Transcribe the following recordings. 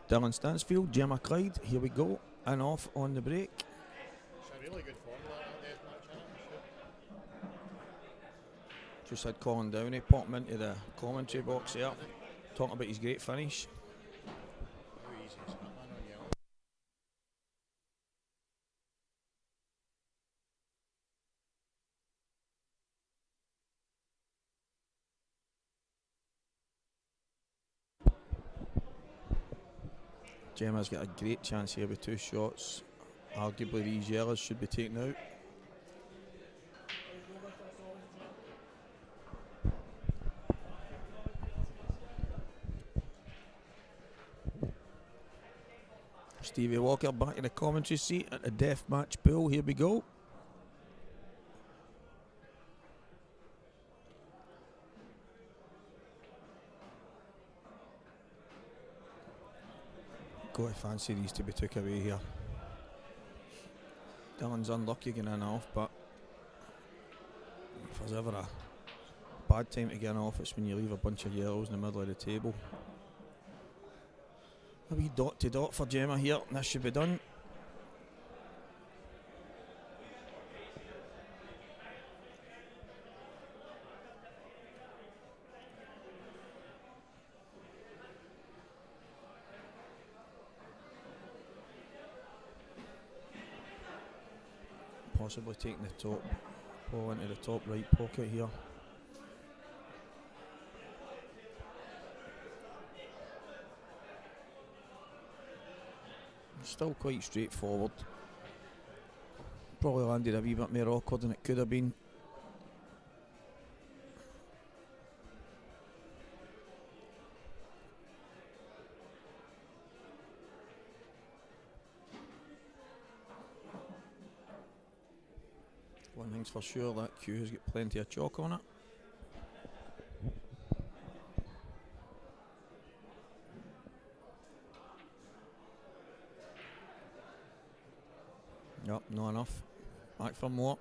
Dylan Stansfield, Gemma Clyde, here we go, and off on the break. It's a really good formula, that Deathmatch, isn't it? Just had Colin Downey pop him into the commentary box there, talking about his great finish. How easy is that, man, on yellow? Gemma's got a great chance here with 2 shots. Arguably these yellows should be taken out. Stevie Walker back in the commentary seat at the Deathmatch pool. Here we go. Got to fancy these to be took away here. Dylan's unlucky getting in off, but if there's ever a bad time to get off, it's when you leave a bunch of yellows in the middle of the table. A wee dot to dot for Gemma here, and this should be done. Possibly taking the top ball into the top right pocket here. Still quite straightforward. Probably landed a wee bit more awkward than it could have been. One thing's for sure, that cue has got plenty of chalk on it. Yep, not enough. Back for more.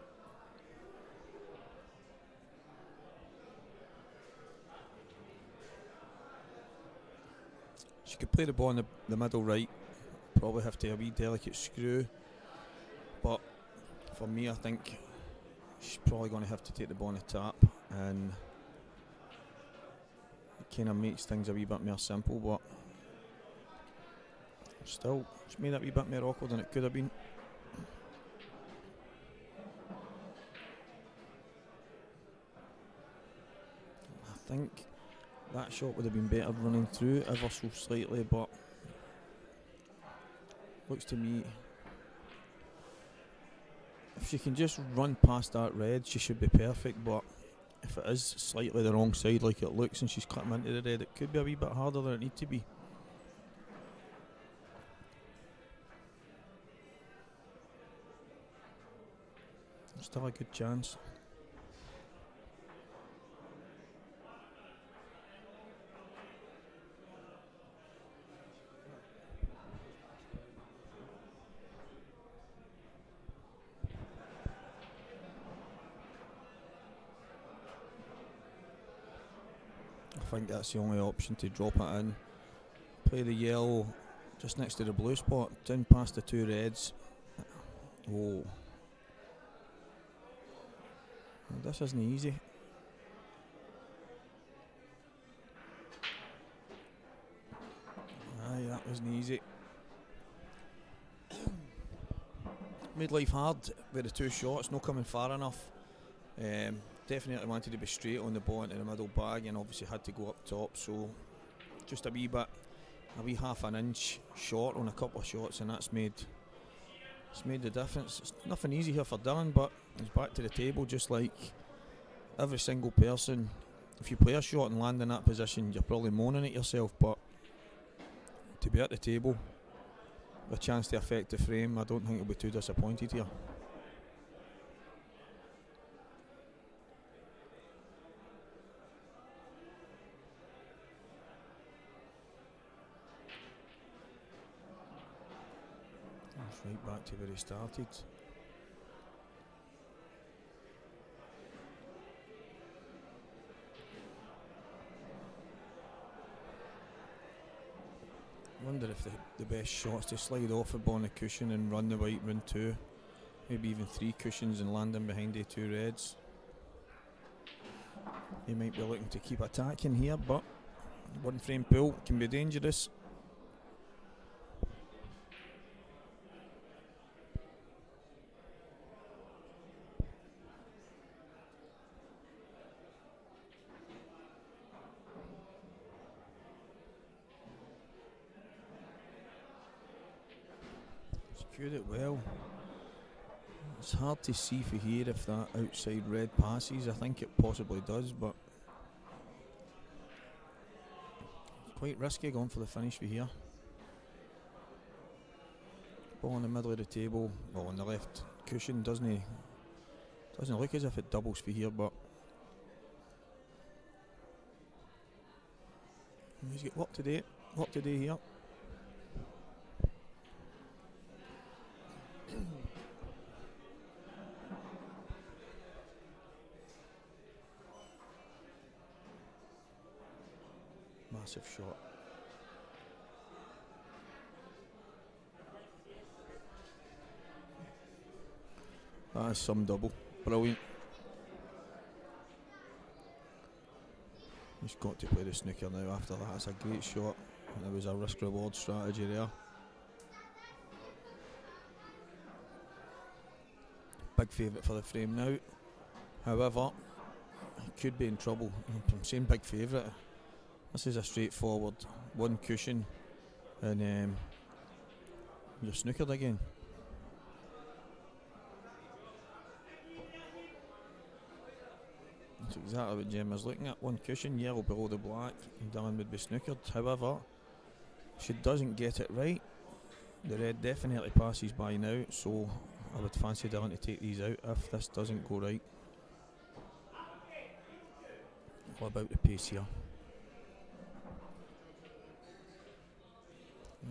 She could play the ball in the middle right. Probably have to have a wee delicate screw. But for me, I think she's probably going to have to take the ball on the tap, and it kind of makes things a wee bit more simple, but still, it's made it a wee bit more awkward than it could have been. I think that shot would have been better running through ever so slightly, but looks to me, if she can just run past that red, she should be perfect, but if it is slightly the wrong side like it looks and she's cutting into the red, it could be a wee bit harder than it needs to be. Still a good chance. I think that's the only option, to drop it in. Play the yellow just next to the blue spot, down past the 2 reds. Oh. This isn't easy. Aye, that wasn't easy. Made life hard with the 2 shots, not coming far enough. Definitely wanted to be straight on the ball into the middle bag, and obviously had to go up top, so just a wee half an inch short on a couple of shots, and it's made the difference. It's nothing easy here for Dylan, but he's back to the table just like every single person. If you play a shot and land in that position, you're probably moaning at yourself, but to be at the table with a chance to affect the frame, I don't think he'll be too disappointed here. Right back to where he started. wonder if the best shot's to slide off the ball on the cushion and run the white run 2. Maybe even 3 cushions and land in behind the 2 reds. He might be looking to keep attacking here, but 1 frame pull can be dangerous. Secured it well. It's hard to see for here if that outside red passes. I think it possibly does, but quite risky going for the finish for here. Ball in the middle of the table, ball on the left cushion. Doesn't look as if it doubles for here, but he's got work to do here. Massive shot. That is some double. Brilliant. He's got to play the snooker now after that. It's a great shot. And there was a risk reward strategy there. Big favourite for the frame now. However, he could be in trouble. I'm saying big favourite. This is a straightforward 1 cushion and you're snookered again. That's exactly what Gemma's looking at. 1 cushion, yellow below the black, and Dylan would be snookered. However, she doesn't get it right. The red definitely passes by now, so I would fancy Dylan to take these out if this doesn't go right. What about the pace here?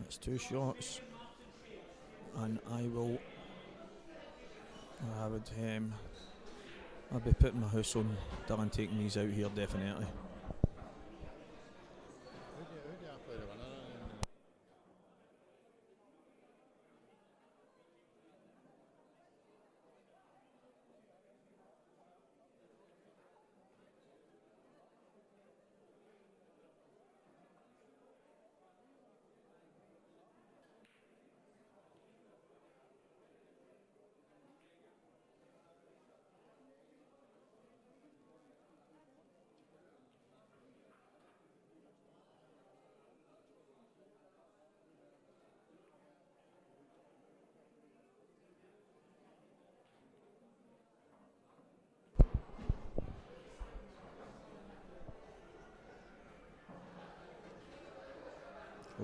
That's 2 shots, and I'd be putting my house on Dylan taking these out here, definitely. Who do you play the winner?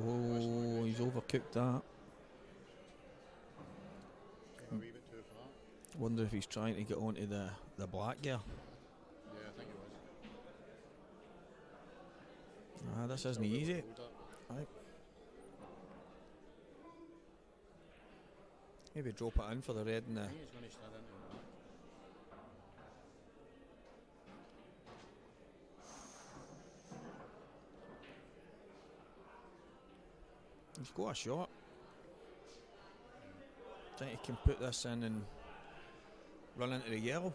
Oh, he's overcooked that. A wee bit too far. Wonder if he's trying to get onto the black gear. Yeah, I think it was. This isn't easy. Right. Maybe drop it in for the red and the. I think he's going to start into the black. He's got a shot. Think he can put this in and run into the yellow.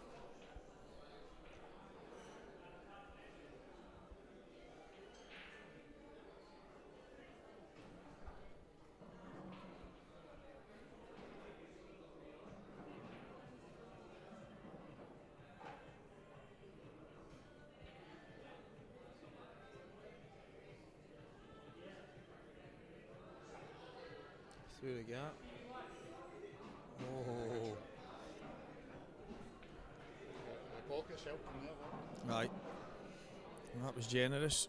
Through the gap. Oh. The pocket self from there, Right. That was generous.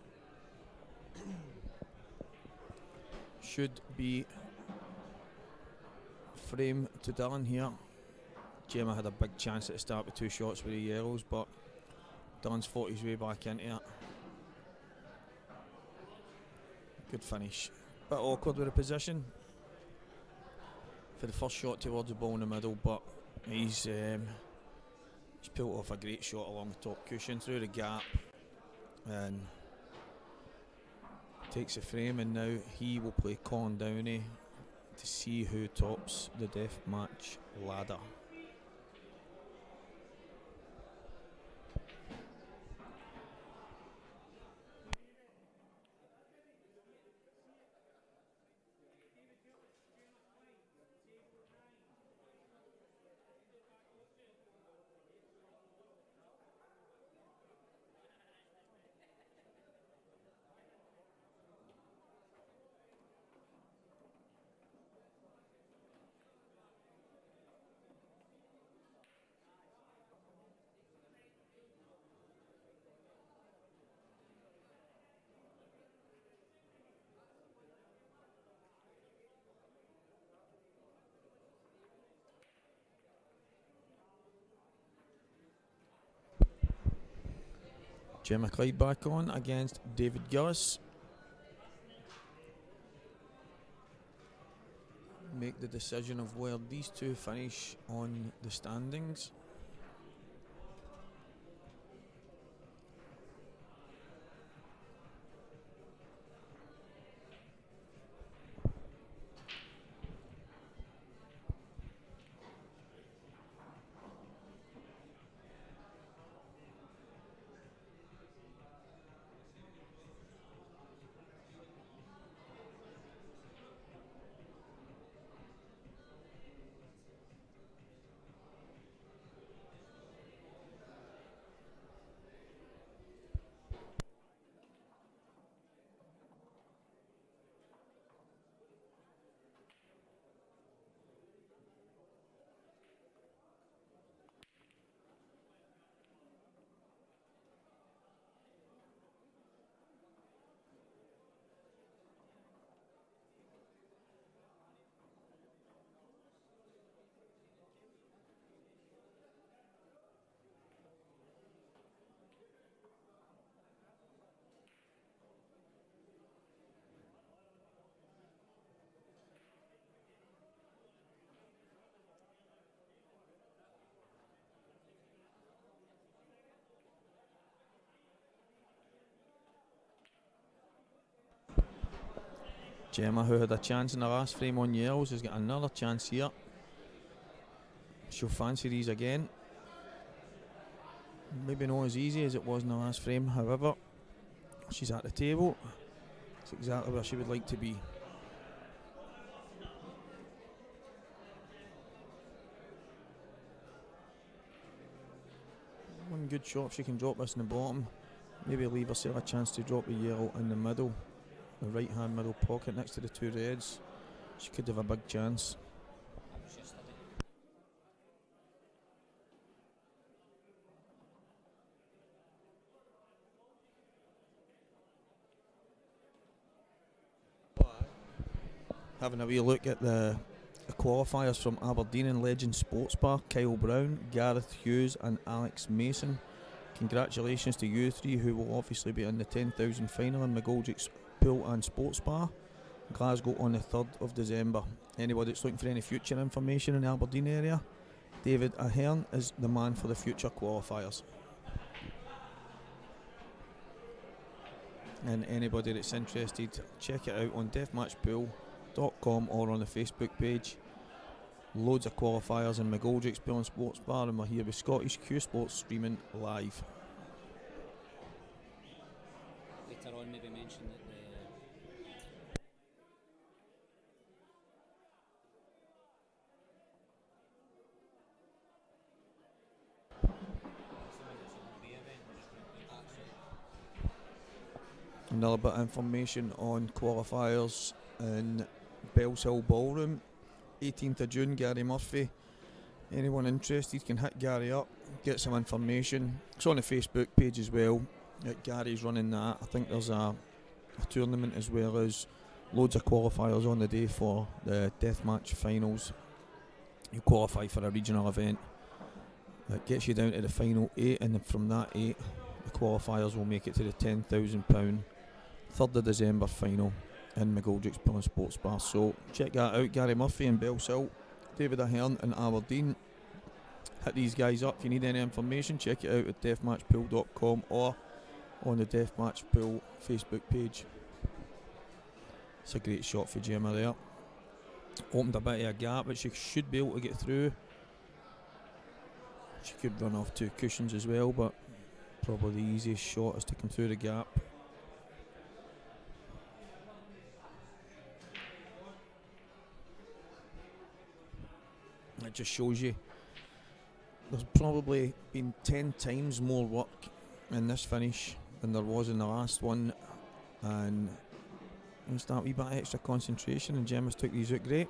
Should be frame to Dylan here. Gemma had a big chance at the start with 2 shots with the yellows, but Dylan's fought his way back into it. Good finish. Bit awkward with the position for the first shot towards the ball in the middle, but he's pulled off a great shot along the top cushion through the gap, and takes the frame, and now he will play Colin Downey to see who tops the Deathmatch ladder. Gemma Clyde back on against David Gillis. Make the decision of where these two finish on the standings. Gemma, who had a chance in the last frame on Yells, has got another chance here. She'll fancy these again. Maybe not as easy as it was in the last frame, however, she's at the table. It's exactly where she would like to be. One good shot if she can drop this in the bottom. Maybe leave herself a chance to drop the yellow in the middle. The right hand middle pocket next to the two reds. She could have a big chance. Having a wee look at the qualifiers from Aberdeen and Legend Sports Bar: Kyle Brown, Gareth Hughes and Alex Mason. Congratulations to you three, who will obviously be in the 10,000 final in McGoldrick's Pool and Sports Bar, Glasgow, on the 3rd of December. Anybody that's looking for any future information in the Aberdeen area, David Ahern is the man for the future qualifiers. And anybody that's interested, check it out on deathmatchpool.com or on the Facebook page. Loads of qualifiers in McGoldrick's Pool and Sports Bar, and we're here with Scottish Q Sports streaming live. Later on, maybe mention that Another bit of information on qualifiers in Bells Hill Ballroom, 18th of June, Gary Murphy. Anyone interested can hit Gary up, get some information. It's on the Facebook page as well. Gary's running that. I think there's a tournament as well as loads of qualifiers on the day for the Deathmatch finals. You qualify for a regional event. It gets you down to the final 8, and then from that 8, the qualifiers will make it to the £10,000 3rd of December final in McGoldrick's Pool and Sports Bar. So check that out. Gary Murphy in Bells Hill, David Ahern in Aberdeen. Hit these guys up. If you need any information, check it out at deathmatchpool.com or on the Deathmatch Pool Facebook page. It's a great shot for Gemma there. Opened a bit of a gap, but she should be able to get through. She could run off 2 cushions as well, but probably the easiest shot is to come through the gap. It just shows you there's probably been 10 times more work in this finish than there was in the last one, and just that wee bit of extra concentration, and Gemma's took these out great.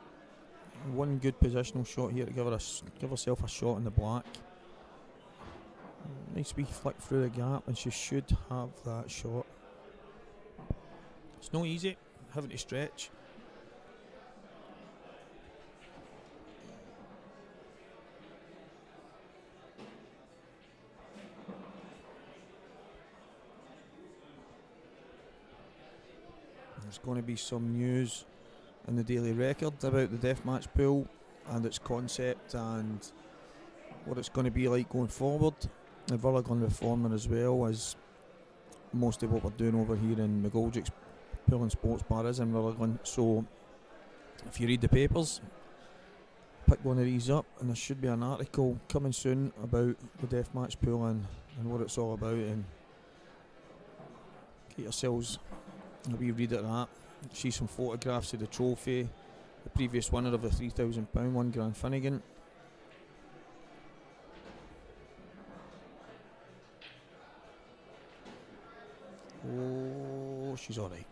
One good positional shot here to give herself a shot in the black. Nice wee flick through the gap, and she should have that shot. It's no easy having to stretch. There's going to be some news in the Daily Record about the Deathmatch pool and its concept and what it's going to be like going forward. The Virlagon Reformer as well as most of what we're doing over here in McGoldrick's Pool and Sports Bar is in Virlagon. So if you read the papers, pick one of these up, and there should be an article coming soon about the Deathmatch pool and what it's all about, and get yourselves a wee read at that. See some photographs of the trophy, the previous winner of the £3,000 one, Gran Finnegan. Oh, she's alright.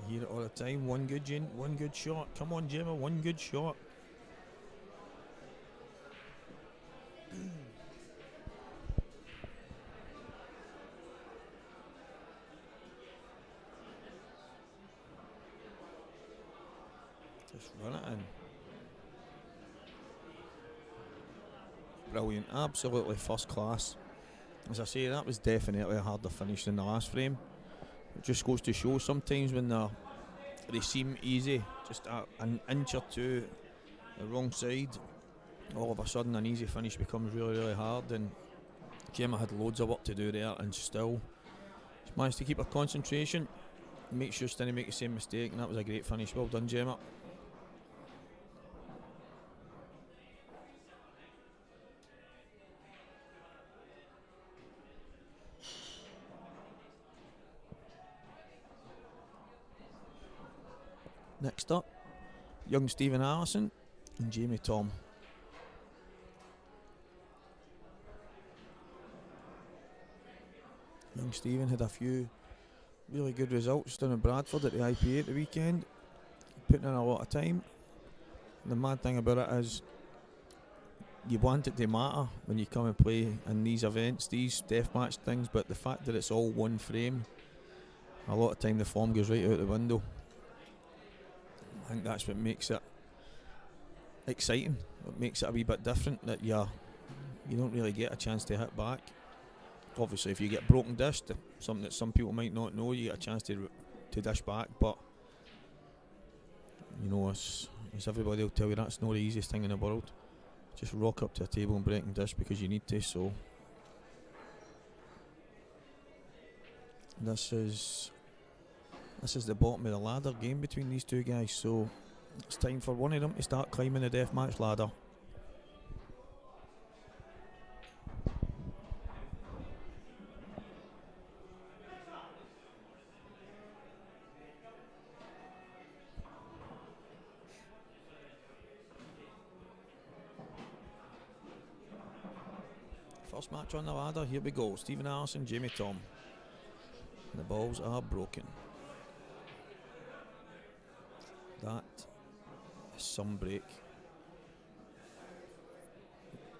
You hear it all the time. One good shot. Come on, Gemma, one good shot. Just run it in. Brilliant, absolutely first class. As I say, that was definitely a harder finish than the last frame. It just goes to show sometimes when they seem easy, just an inch or two the wrong side, all of a sudden an easy finish becomes really, really hard, and Gemma had loads of work to do there, and still she managed to keep her concentration, make sure she didn't make the same mistake, and that was a great finish. Well done, Gemma. Next up, young Stephen Allison and Jamie Tom. Young Stephen had a few really good results down in Bradford at the IPA at the weekend, putting in a lot of time. The mad thing about it is you want it to matter when you come and play in these events, these deathmatch things, but the fact that it's all one frame, a lot of time the form goes right out the window. I think that's what makes it exciting. What makes it a wee bit different, that you don't really get a chance to hit back. Obviously, if you get broken dished, something that some people might not know, you get a chance to dish back. But you know, as everybody will tell you, that's not the easiest thing in the world. Just rock up to a table and break and dish because you need to. So this is the bottom of the ladder game between these two guys, so it's time for one of them to start climbing the deathmatch ladder. First match on the ladder, here we go. Stephen Allison, Jamie Tom. And the balls are broken. That is some break.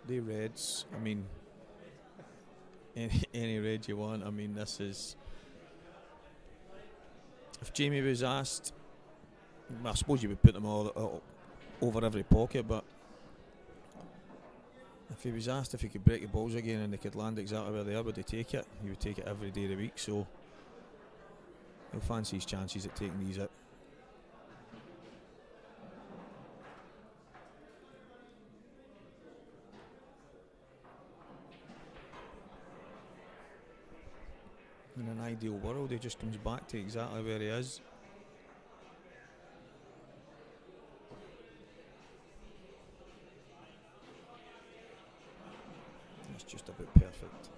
The reds, I mean, any red you want. I mean, this is... If Jamie was asked, I suppose you would put them all over every pocket, but if he was asked if he could break the balls again and they could land exactly where they are, would he take it? He would take it every day of the week, so he'll fancy his chances at taking these out. In an ideal world, he just comes back to exactly where he is. It's just about perfect.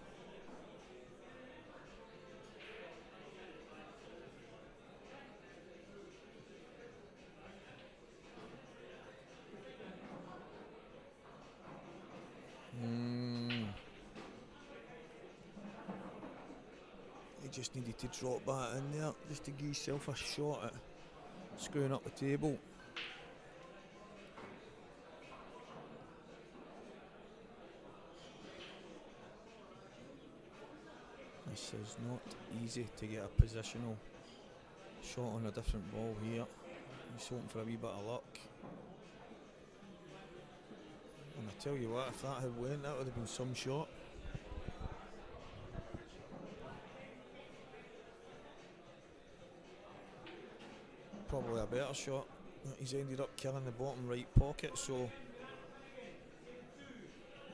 He just needed to drop that in there just to give himself a shot at screwing up the table. This is not easy to get a positional shot on a different ball here. He's hoping for a wee bit of luck. And I tell you what, if that had went, that would have been some shot. Probably a better shot. He's ended up killing the bottom right pocket, so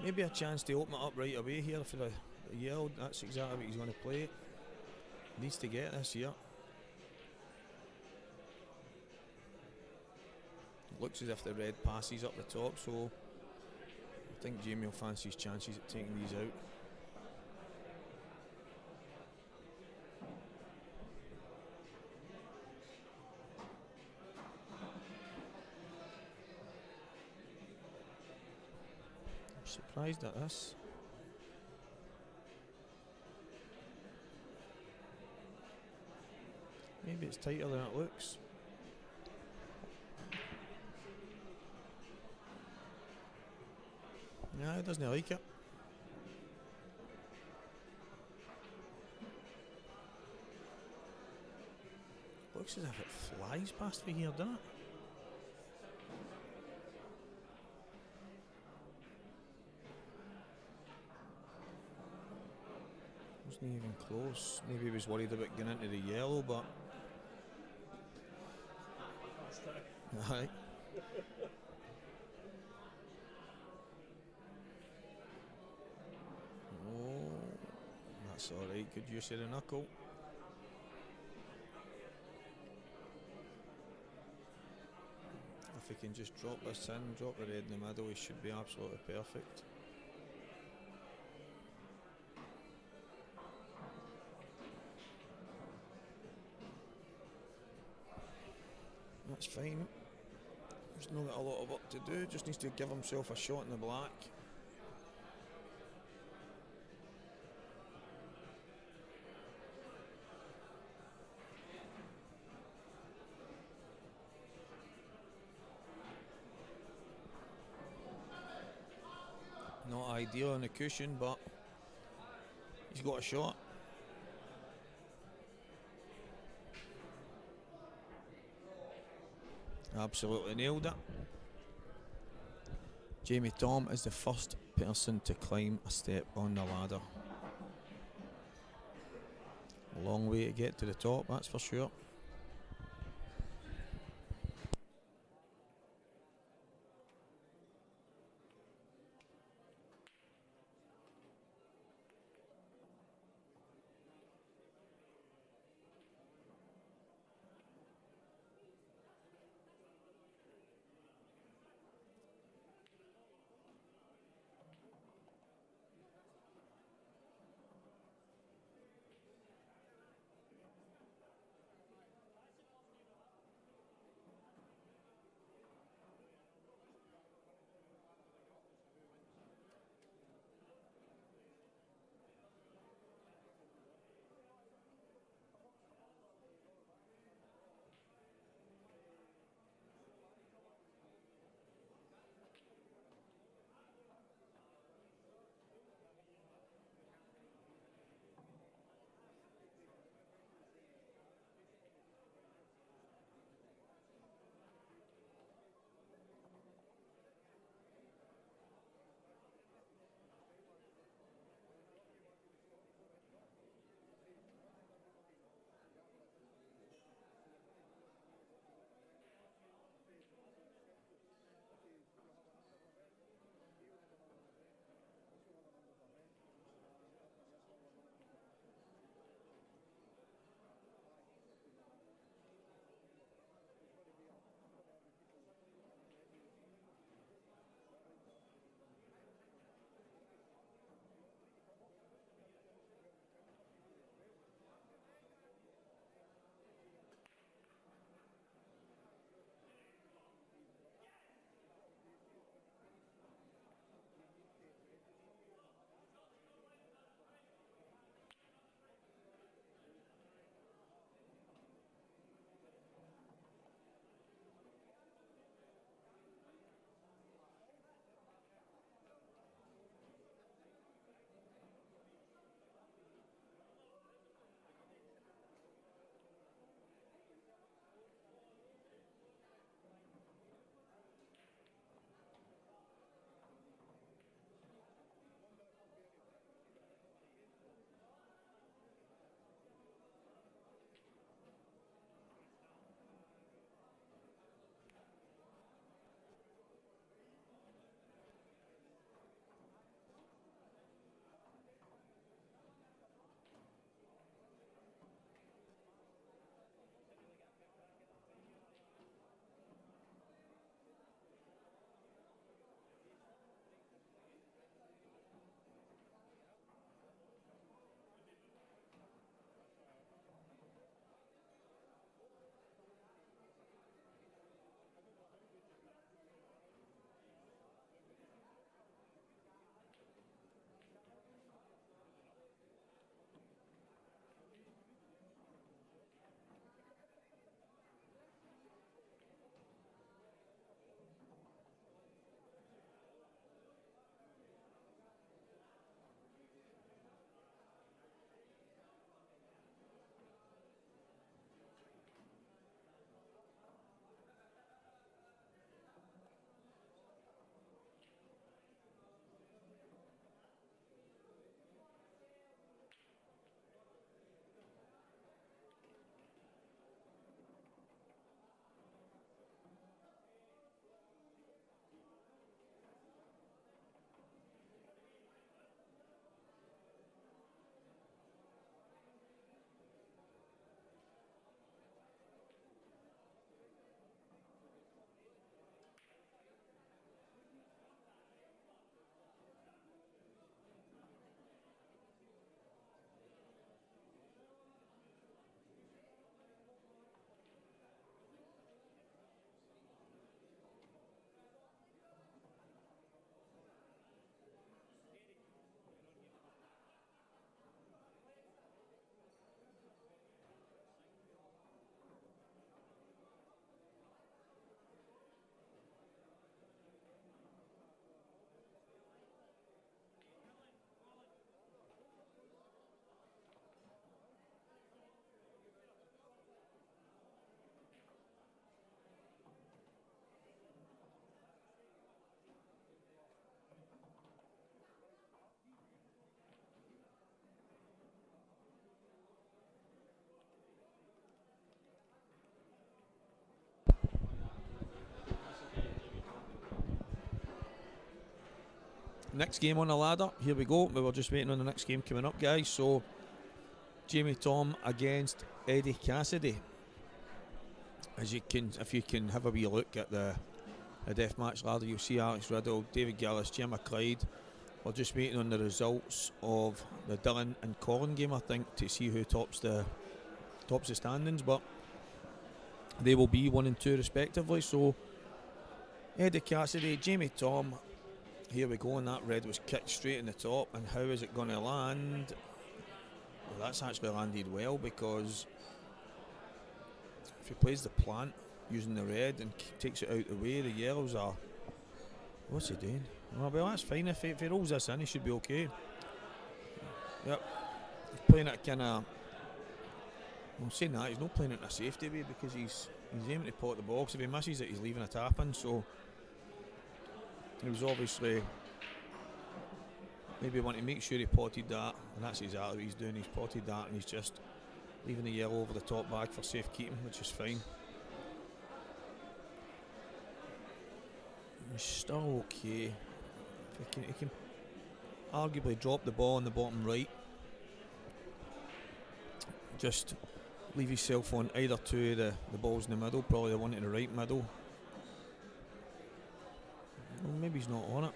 maybe a chance to open it up right away here for the yell. That's exactly what he's going to play. Needs to get this here. Looks as if the red passes up the top, so I think Jamie will fancy his chances at taking these out. I'm surprised at this. Maybe it's tighter than it looks. Yeah, he doesn't like it. Looks as if it flies past me here, doesn't it? Wasn't even close. Maybe he was worried about getting into the yellow, but aye. Oh, that's alright. Good use of the knuckle. If he can just drop this in, drop the red in the middle, he should be absolutely perfect. That's fine. He's not got a lot of work to do, just needs to give himself a shot in the black. Not ideal on the cushion, but he's got a shot. Absolutely nailed it. Jamie Tom is the first person to climb a step on the ladder. A long way to get to the top, that's for sure. next game on the ladder. Here we go. We were just waiting on the next game coming up, guys. So, Jamie Tom against Eddie Cassidy. As you can, if you can have a wee look at the deathmatch ladder, you'll see Alex Riddle, David Gillis, Jim McLeod. We're just waiting on the results of the Dylan and Colin game, I think, to see who tops the standings. But they will be 1 and 2 respectively. So Eddie Cassidy, Jamie Tom. Here we go, and that red was kicked straight in the top. And how is it going to land? Well, that's actually landed well, because if he plays the plant using the red and takes it out the way, the yellows are... What's he doing? Well, that's fine. If he rolls this in, he should be okay. Yep. He's playing it kind of... I'm saying that, he's not playing it in a safety way, because he's aiming to pot the box. If he misses it, he's leaving a tap in. So he was obviously maybe wanting to make sure he potted that, and that's exactly what he's doing. He's potted that, and he's just leaving the yellow over the top bag for safekeeping, which is fine. He's still okay. He can arguably drop the ball in the bottom right. Just leave himself on either two of the balls in the middle, probably the one in the right middle. Well, maybe he's not on it.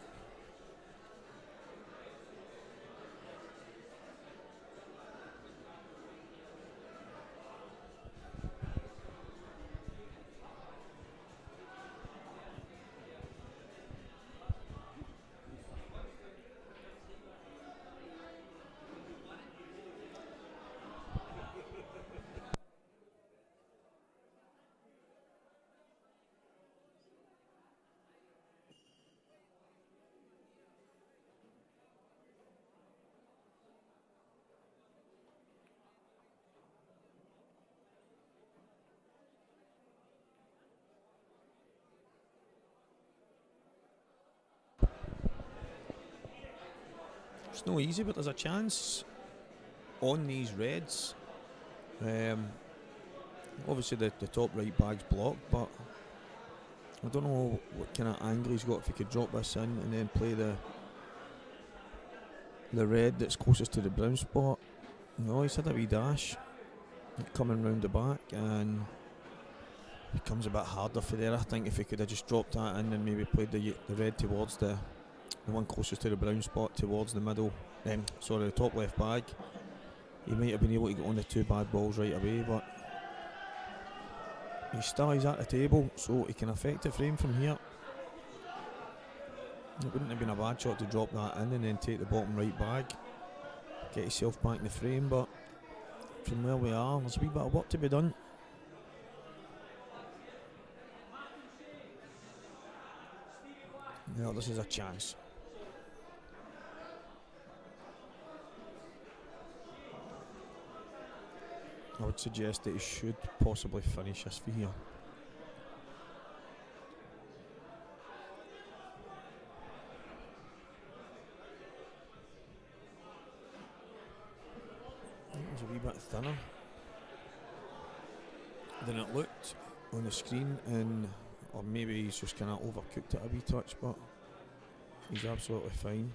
It's no easy, but there's a chance on these reds. Obviously the top right bag's blocked, but I don't know what kind of angle he's got if he could drop this in and then play the red that's closest to the brown spot. No, he's had a wee dash coming round the back, and it becomes a bit harder for there. I think if he could have just dropped that in and maybe played the red towards the one closest to the brown spot towards the middle, the top left bag, he might have been able to get on the two bad balls right away. But he's at the table, so he can affect the frame from here. It wouldn't have been a bad shot to drop that in and then take the bottom right bag, get himself back in the frame. But from where we are, there's a wee bit of work to be done. Now this is a chance. I would suggest that he should possibly finish this for here. It was a wee bit thinner than it looked on the screen, or maybe he's just kind of overcooked it a wee touch, but he's absolutely fine.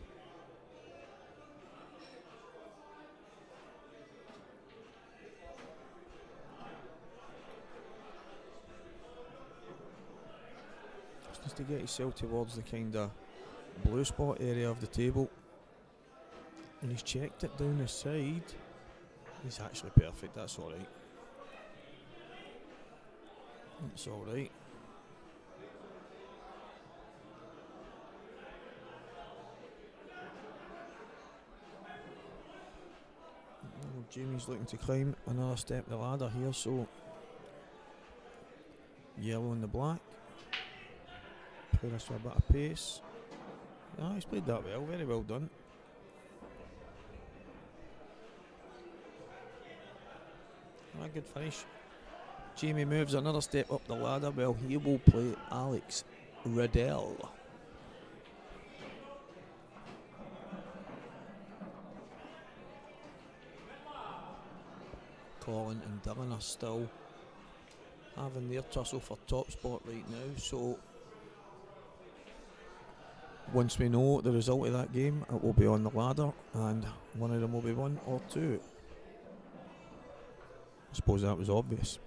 Just to get himself towards the kind of blue spot area of the table, and he's checked it down the side. He's actually perfect. That's all right. That's all right. Jamie's looking to climb another step the ladder here, so yellow and the black. Play this with a bit of pace. Ah, he's played that well, very well done. Ah, good finish. Jamie moves another step up the ladder. Well, he will play Alex Riddle. Colin and Dylan are still having their tussle for top spot right now, so once we know the result of that game, it will be on the ladder, and one of them will be 1 or 2. I suppose that was obvious.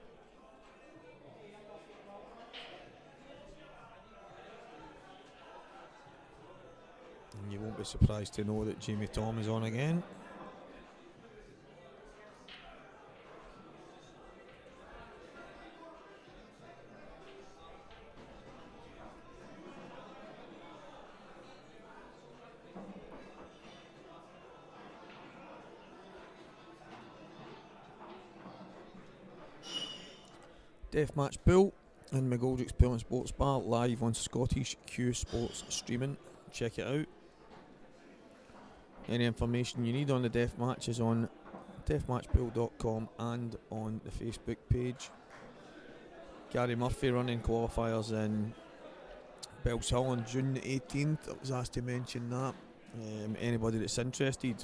And you won't be surprised to know that Jamie Tom is on again. Deathmatch Pool in McGoldrick's Pool and Sports Bar, live on Scottish Q Sports streaming. Check it out. Any information you need on the Deathmatch is on deathmatchpool.com and on the Facebook page. Gary Murphy running qualifiers in Bellshill on June the 18th. I was asked to mention that. Anybody that's interested,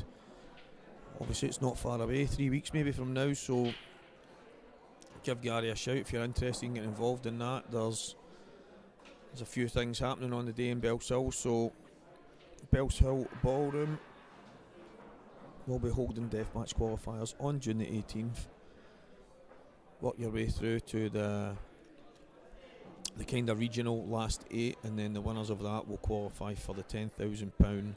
obviously it's not far away, 3 weeks maybe from now, so give Gary a shout if you're interested in getting involved in that. There's a few things happening on the day in Bellshill. So Bellshill Ballroom will be holding Deathmatch qualifiers on June the 18th. Work your way through to the kind of regional last 8, and then the winners of that will qualify for the £10,000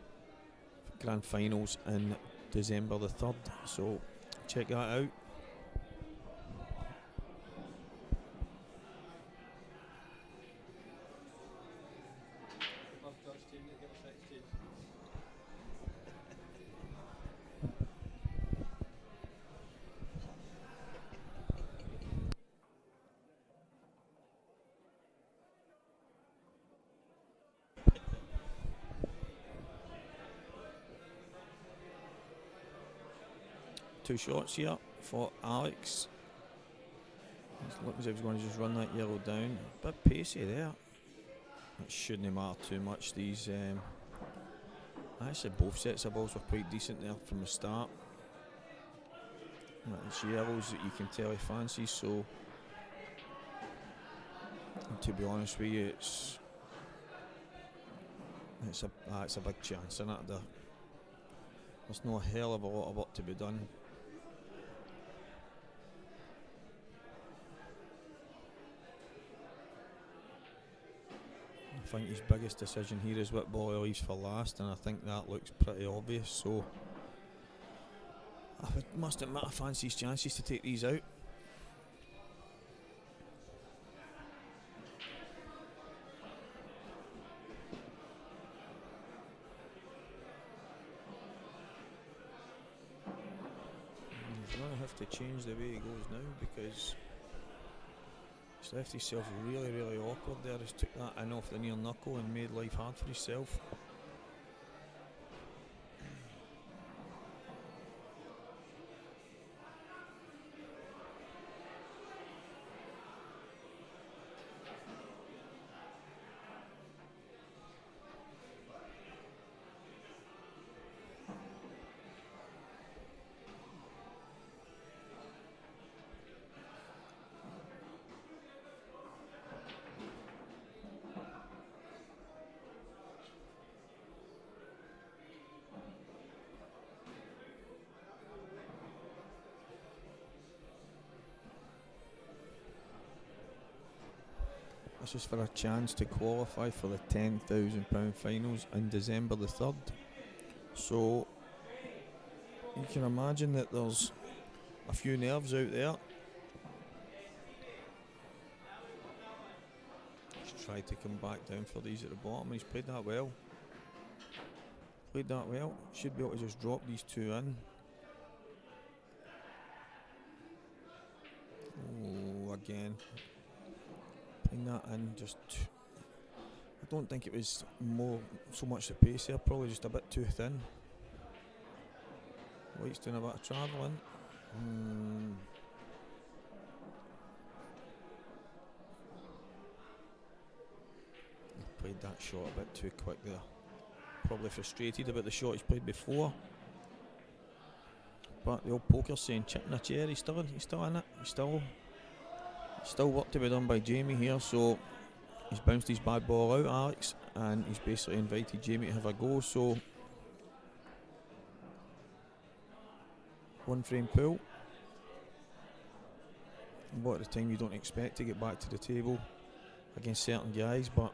grand finals in December the 3rd. So check that out. Two shots here for Alex. It looks as if he's going to just run that yellow down. A bit pacey there. It shouldn't matter too much. These actually both sets of balls were quite decent there from the start. It's yellows that you can tell he fancies, so to be honest with you, it's a big chance, isn't it? There's no hell of a lot of work to be done. I think his biggest decision here is what ball he leaves for last, and I think that looks pretty obvious, so I must admit I fancy his chances to take these out. He's going to have to change the way he goes now, because he's left himself really, really awkward there. He's took that in off the near knuckle and made life hard for himself. This is for a chance to qualify for the £10,000 finals in December the 3rd. So you can imagine that there's a few nerves out there. He's tried to come back down for these at the bottom, and he's played that well. Should be able to just drop these two in. Oh, again. Putting that in, just I don't think it was so much the pace there, probably just a bit too thin. White's doing a bit of travelling. Played that shot a bit too quick there. Probably frustrated about the shot he's played before. But the old poker saying chipping a chair, he's still in it. He's still work to be done by Jamie here, so he's bounced his bad ball out, Alex, and he's basically invited Jamie to have a go. So 1 frame pull. What at the time you don't expect to get back to the table against certain guys, but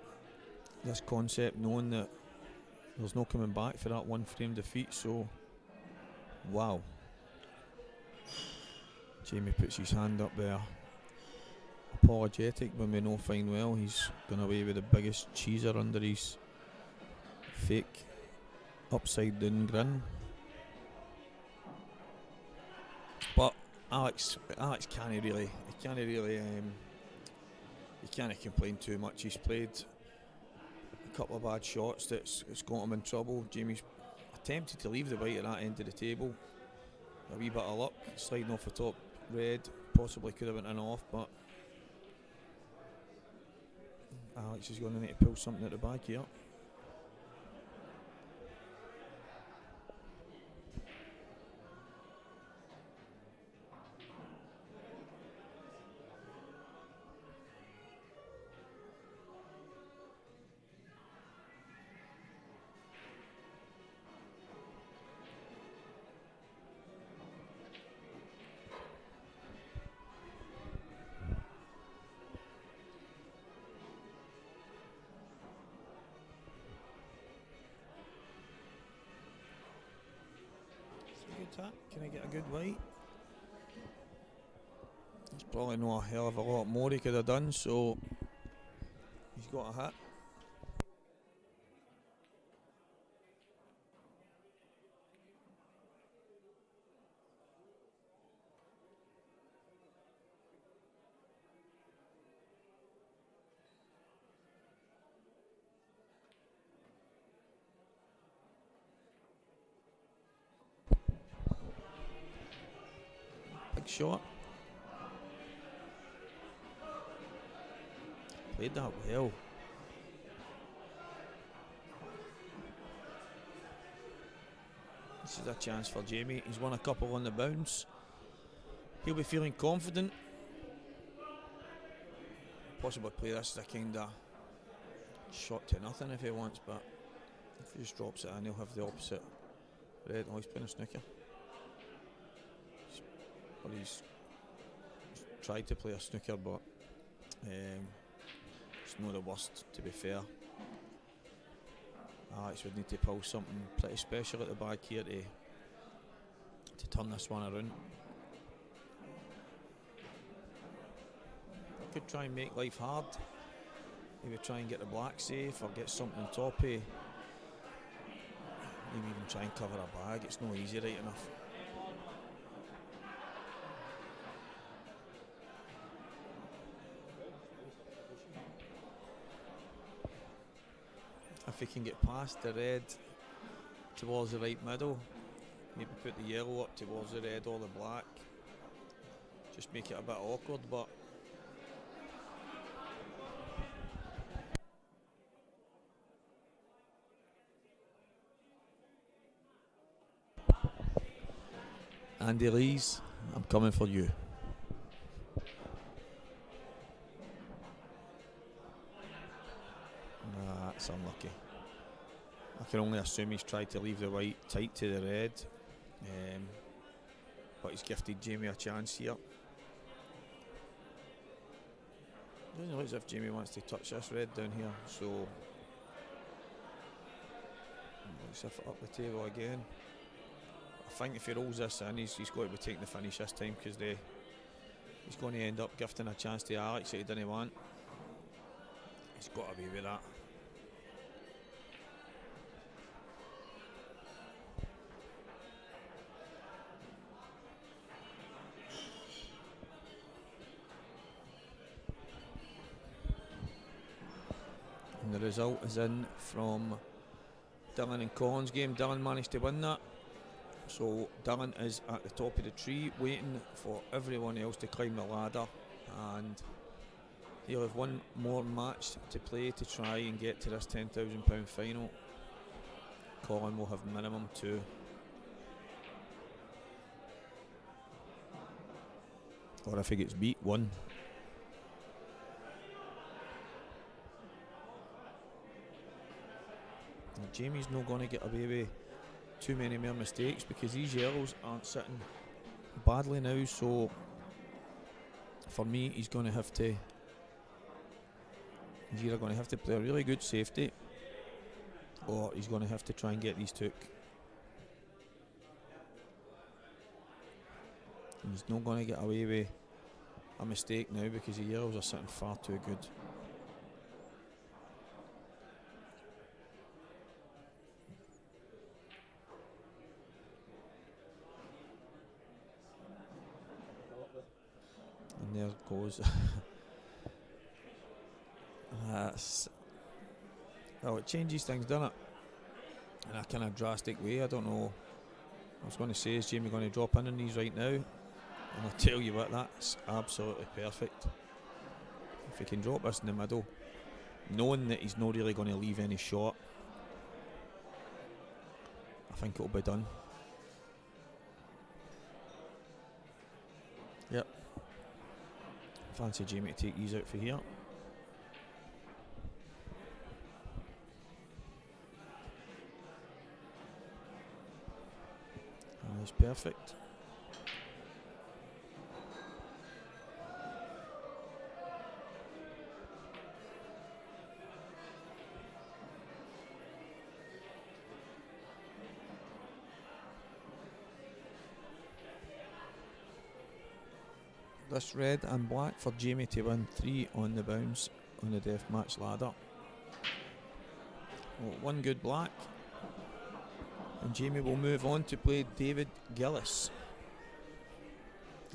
this concept knowing that there's no coming back for that 1 frame defeat. So wow. Jamie puts his hand up there, apologetic, when we know fine well he's gone away with the biggest cheeser under his fake upside down grin. But Alex can't really he can't complain too much. He's played a couple of bad shots that's got him in trouble. Jamie's attempted to leave the white at that end of the table. A wee bit of luck, sliding off the top red, possibly could have went in off, but Alex is going to need to pull something at the back here. Can I get a good white? There's probably not a hell of a lot more he could have done, so he's got a hit. Big shot. Played that well. This is a chance for Jamie. He's won a couple on the bounce. He'll be feeling confident. Possibly play this as a kind of shot to nothing if he wants, but if he just drops it in, he'll have the opposite red. Oh, he's playing a snooker. He's tried to play a snooker, but it's not the worst, to be fair. Alex would need to pull something pretty special at the back here to turn this one around. Could try and make life hard. Maybe try and get the black safe or get something toppy. Maybe even try and cover a bag. It's no easy right enough. If he can get past the red towards the right middle, maybe put the yellow up towards the red or the black, just make it a bit awkward, but Andy Lees, I'm coming for you. That's unlucky. I can only assume he's tried to leave the white tight to the red, but he's gifted Jamie a chance here. Doesn't look as if Jamie wants to touch this red down here, so looks if it up the table again. I think if he rolls this in, he's got to be taking the finish this time, because he's going to end up gifting a chance to Alex that he didn't want. He's got to be with that. And the result is in from Dylan and Colin's game. Dylan managed to win that. So Dylan is at the top of the tree waiting for everyone else to climb the ladder, and he'll have one more match to play to try and get to this £10,000 final. Colin will have minimum 2. Or if he gets beat, 1. Jamie's not going to get away with too many more mistakes because these yellows aren't sitting badly now. So for me, he's going to have to. He's either going to have to play a really good safety, or he's going to have to try and get these took. He's not going to get away with a mistake now because the yellows are sitting far too good. And there goes. Well, it changes things, doesn't it? In a kind of drastic way. I don't know. I was going to say, is Jamie going to drop in on these right now? And I'll tell you what, that's absolutely perfect. If he can drop this in the middle, knowing that he's not really going to leave any shot, I think it'll be done. Yep. Fancy Jamie to take these out for here. That's perfect. This red and black for Jamie to win 3 on the bounce on the deathmatch ladder. Well, one good black. And Jamie will move on to play David Gillis.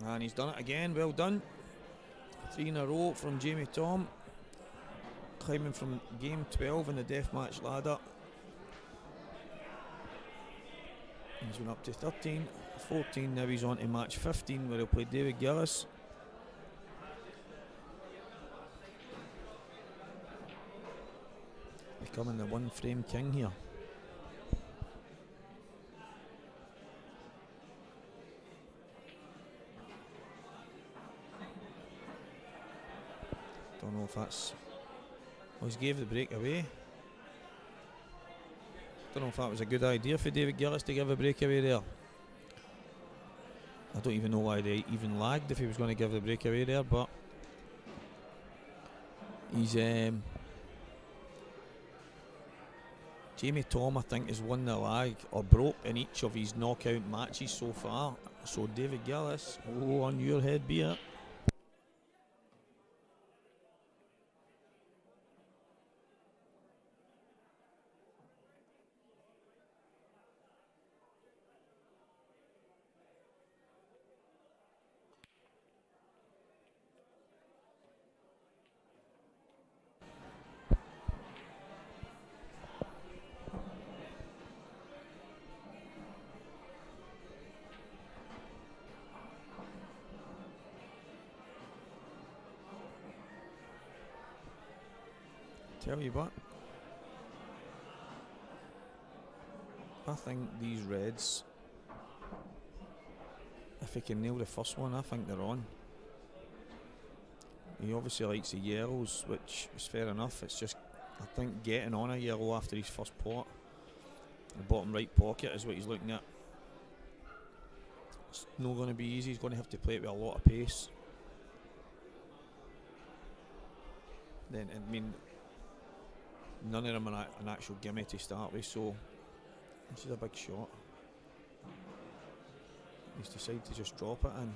And he's done it again, well done. 3 in a row from Jamie Tom. Climbing from game 12 in the deathmatch ladder. He's went up to 13, 14, now he's on to match 15 where he'll play David Gillis. Becoming the one frame king here. Don't know if that's. Well, he's gave the break away. Don't know if that was a good idea for David Gillis to give a breakaway there. I don't even know why they even lagged if he was going to give the breakaway there, but he's Jamie Tom, I think, has won the lag or broke in each of his knockout matches so far. So David Gillis, oh, on your head be it. Tell you what, I think these reds, if he can nail the first one, I think they're on. He obviously likes the yellows, which is fair enough. It's just, I think, getting on a yellow after his first pot. The bottom right pocket is what he's looking at. It's not going to be easy. He's going to have to play it with a lot of pace. Then, I mean, none of them are an actual gimme to start with, so this is a big shot. He's decided to just drop it in.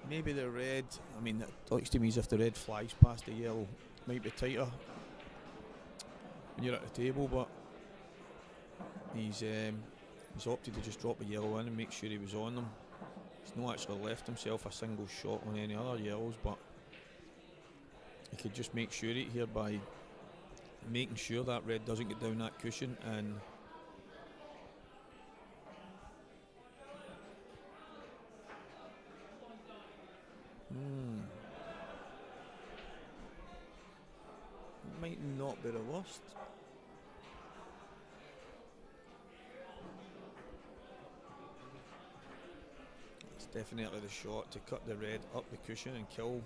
Maybe the red, I mean, it looks to me as if the red flies past the yellow. Might be tighter when you're at the table, but he's opted to just drop the yellow in and make sure he was on them. He's not actually left himself a single shot on any other yellows, but he could just make sure it here by making sure that red doesn't get down that cushion and might not be the worst. It's definitely the shot to cut the red up the cushion and kill.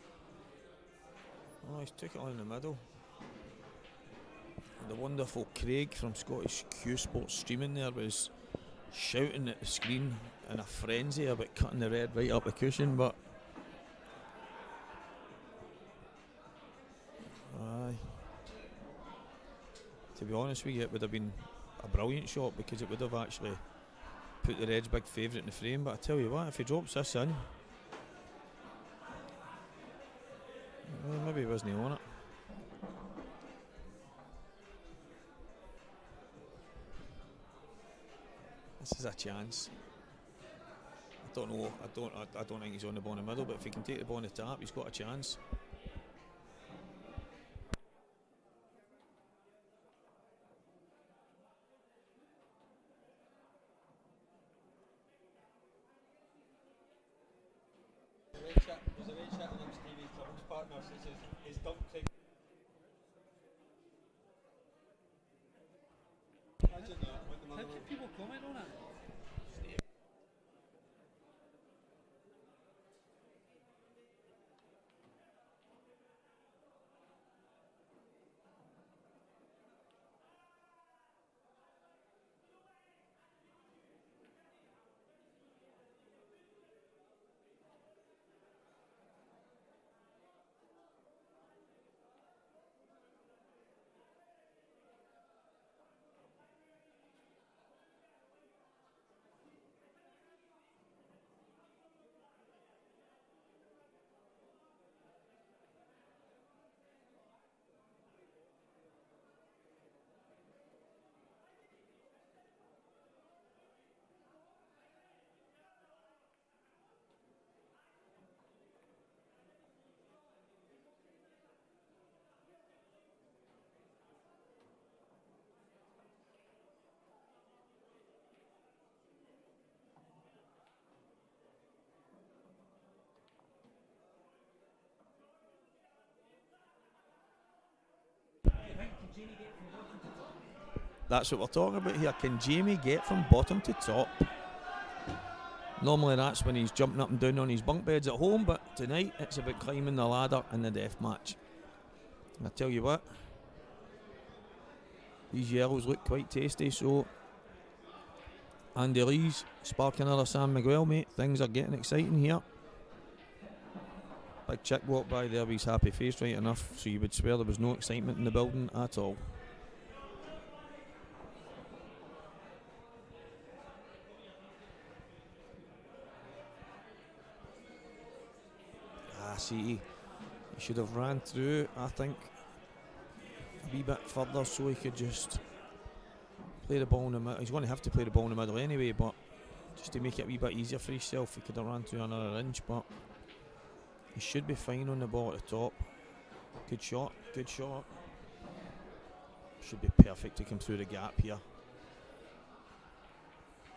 Oh, he's took it on in the middle. the wonderful Craig from Scottish Q Sports streaming there was shouting at the screen in a frenzy about cutting the red right up the cushion, but aye, to be honest with you, it would have been a brilliant shot because it would have actually put the red's big favourite in the frame. But I tell you what, if he drops this in, well, maybe he wasn't on it. This is a chance. I don't know. I don't think he's on the ball in the middle, but if he can take the ball on the tap, he's got a chance. There's a red chat amongst David Tom's partners. It says his dump Craig. Imagine that. How can people comment on it? That's what we're talking about here. Can Jamie get from bottom to top? Normally that's when he's jumping up and down on his bunk beds at home, but tonight it's about climbing the ladder in the death match. And I tell you what, these yellows look quite tasty, so Andy Lee's sparking another Sam Miguel, mate. Things are getting exciting here. Big chick walked by there with his happy face, right enough, so you would swear there was no excitement in the building at all. See, he should have ran through, I think, a wee bit further so he could just play the ball in the middle. He's going to have to play the ball in the middle anyway, but just to make it a wee bit easier for himself, he could have ran through another inch, but he should be fine on the ball at the top. Good shot, good shot. Should be perfect to come through the gap here.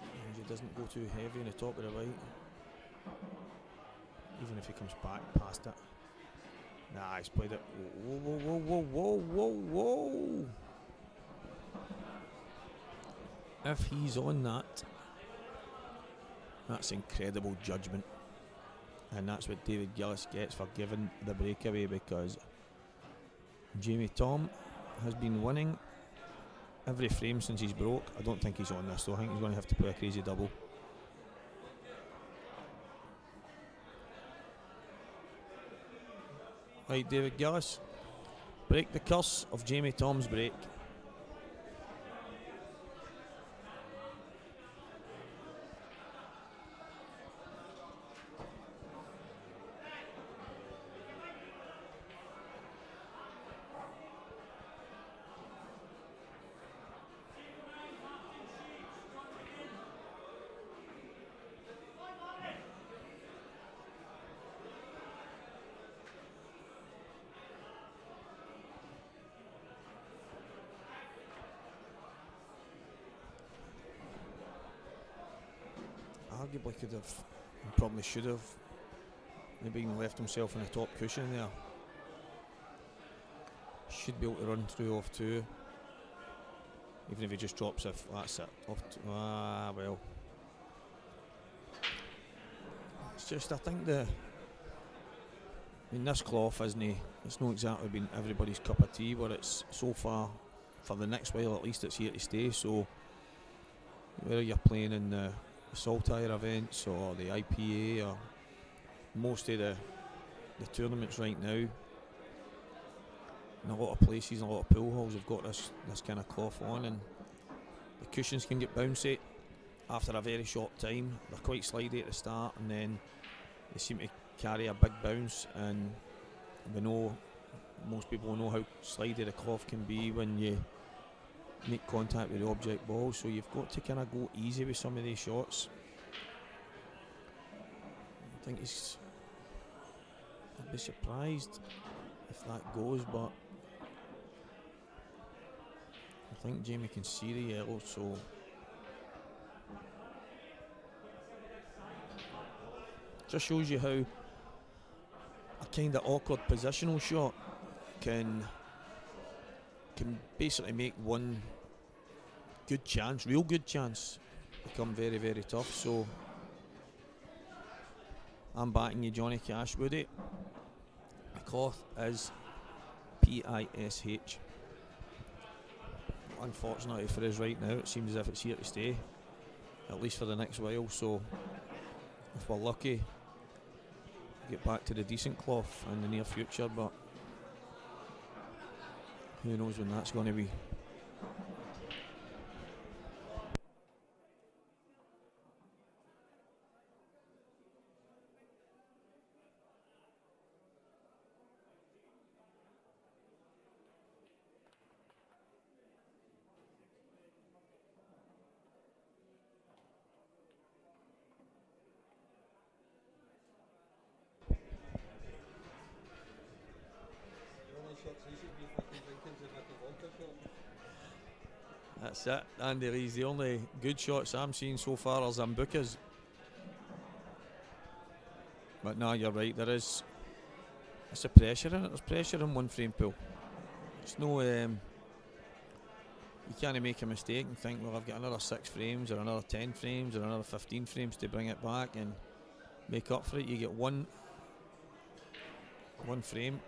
And he doesn't go too heavy on the top of the right. Even if he comes back past it. Nah, he's played it. Whoa, whoa, whoa, whoa, whoa, whoa, whoa. If he's on that, that's incredible judgment. And that's what David Gillis gets for giving the breakaway, because Jamie Tom has been winning every frame since he's broke. I don't think he's on this, though. I think he's going to have to play a crazy double. Right, David Gillis, break the curse of Jamie Tom's break. Arguably could have, and probably should have, maybe even left himself on the top cushion there. Should be able to run through off two, even if he just drops if that's it. Off well. It's just, I think I mean, this cloth, isn't he? It's not exactly been everybody's cup of tea, but it's so far for the next while at least it's here to stay. So whether you're playing in the Saltire events or the IPA or most of the tournaments right now, in a lot of places, in a lot of pool halls have got this kind of cloth on, and the cushions can get bouncy after a very short time. They're quite slidey at the start, and then they seem to carry a big bounce, and we know, most people know how slidey the cloth can be when you make contact with the object ball, so you've got to kind of go easy with some of these shots. I think I'd be surprised if that goes, but I think Jamie can see the yellow, so just shows you how a kind of awkward positional shot can basically make one good chance, real good chance, become very, very tough. So I'm backing you, Johnny Cash. Woody. The cloth is PISH. Unfortunately for us right now, it seems as if it's here to stay, at least for the next while. So if we're lucky, get back to the decent cloth in the near future, but who knows when that's going to be. That's it, Andy Lee's the only good shots I'm seeing so far are Zambucas. But no, you're right, there's a pressure in it. There's pressure in one frame pool. It's no, you can't make a mistake and think, well, I've got another 6 frames or another 10 frames or another 15 frames to bring it back and make up for it. You get one frame.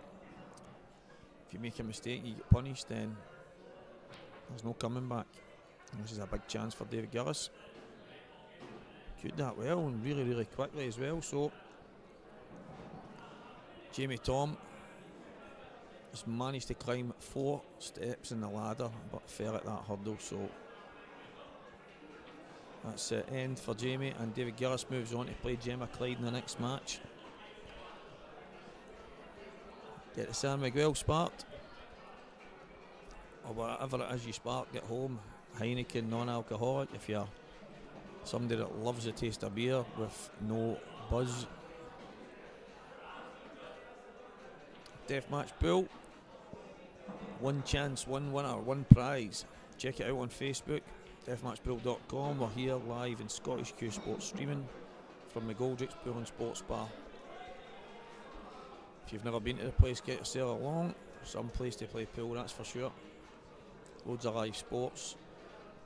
If you make a mistake, you get punished, then there's no coming back. And this is a big chance for David Gillis. Cued that well and really, really quickly as well. So Jamie Tom has managed to climb 4 steps in the ladder, but fell at that hurdle. So that's the end for Jamie, and David Gillis moves on to play Gemma Clyde in the next match. Get the San Miguel sparked, or whatever it is you spark at home. Heineken, non-alcoholic. If you're somebody that loves the taste of beer with no buzz. Deathmatch pool. One chance, one winner, one prize. Check it out on Facebook, deathmatchpool.com. We're here live in Scottish Q Sports streaming from McGoldrick's Pool and Sports Bar. If you've never been to the place, get yourself along. Some place to play pool, that's for sure. Loads of live sports,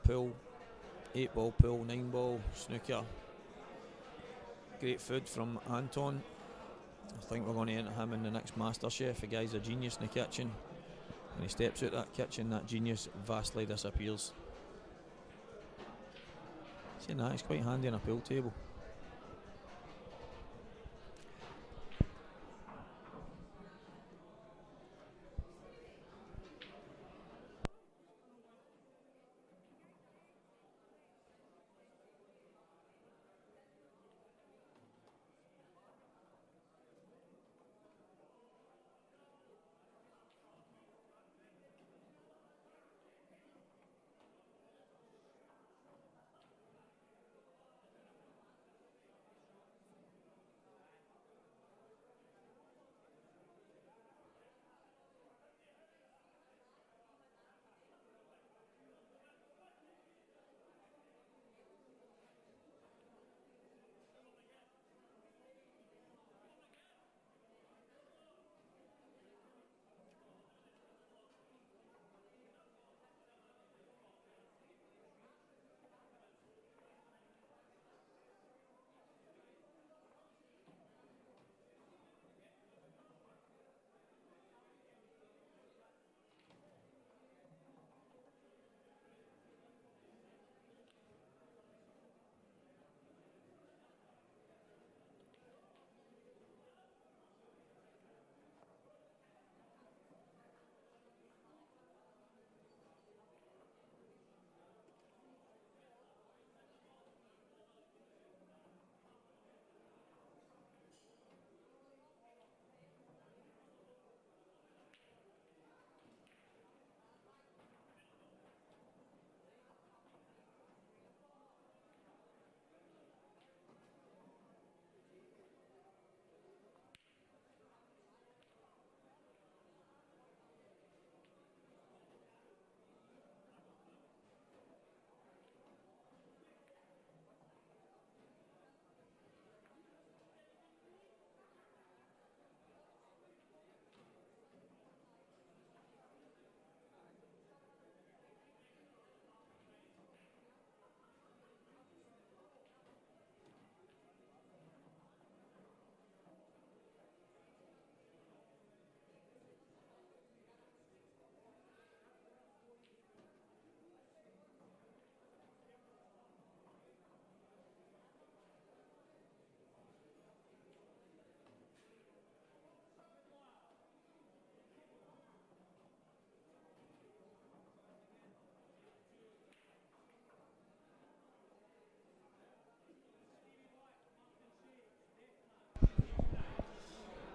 pool, 8-ball pool, 9-ball, snooker. Great food from Anton. I think we're going to enter him in the next MasterChef. The guy's a genius in the kitchen. When he steps out that kitchen, that genius vastly disappears. Saying that, it's quite handy on a pool table.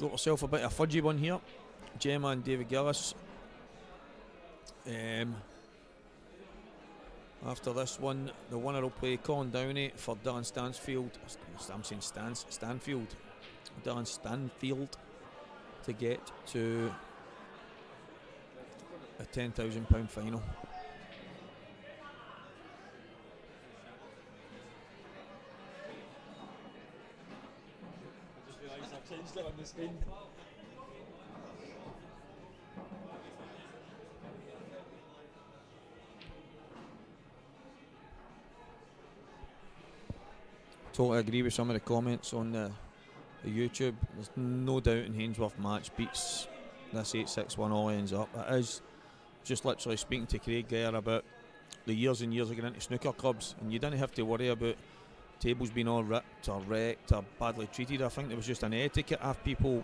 got herself a bit of a fudgy one here. Gemma and David Gillis. After this one, the winner will play Colin Downey for Dan Stansfield. I'm saying Stanfield. Dan Stanfield to get to a £10,000 final. I just realised I've changed it on the screen. Totally agree with some of the comments on the YouTube. There's no doubt in Hainsworth match beats this 8-6-1 all ends up. It is just literally speaking to Craig there about the years and years of getting into snooker clubs, and you didn't have to worry about tables being all ripped or wrecked or badly treated. I think there was just an etiquette of people.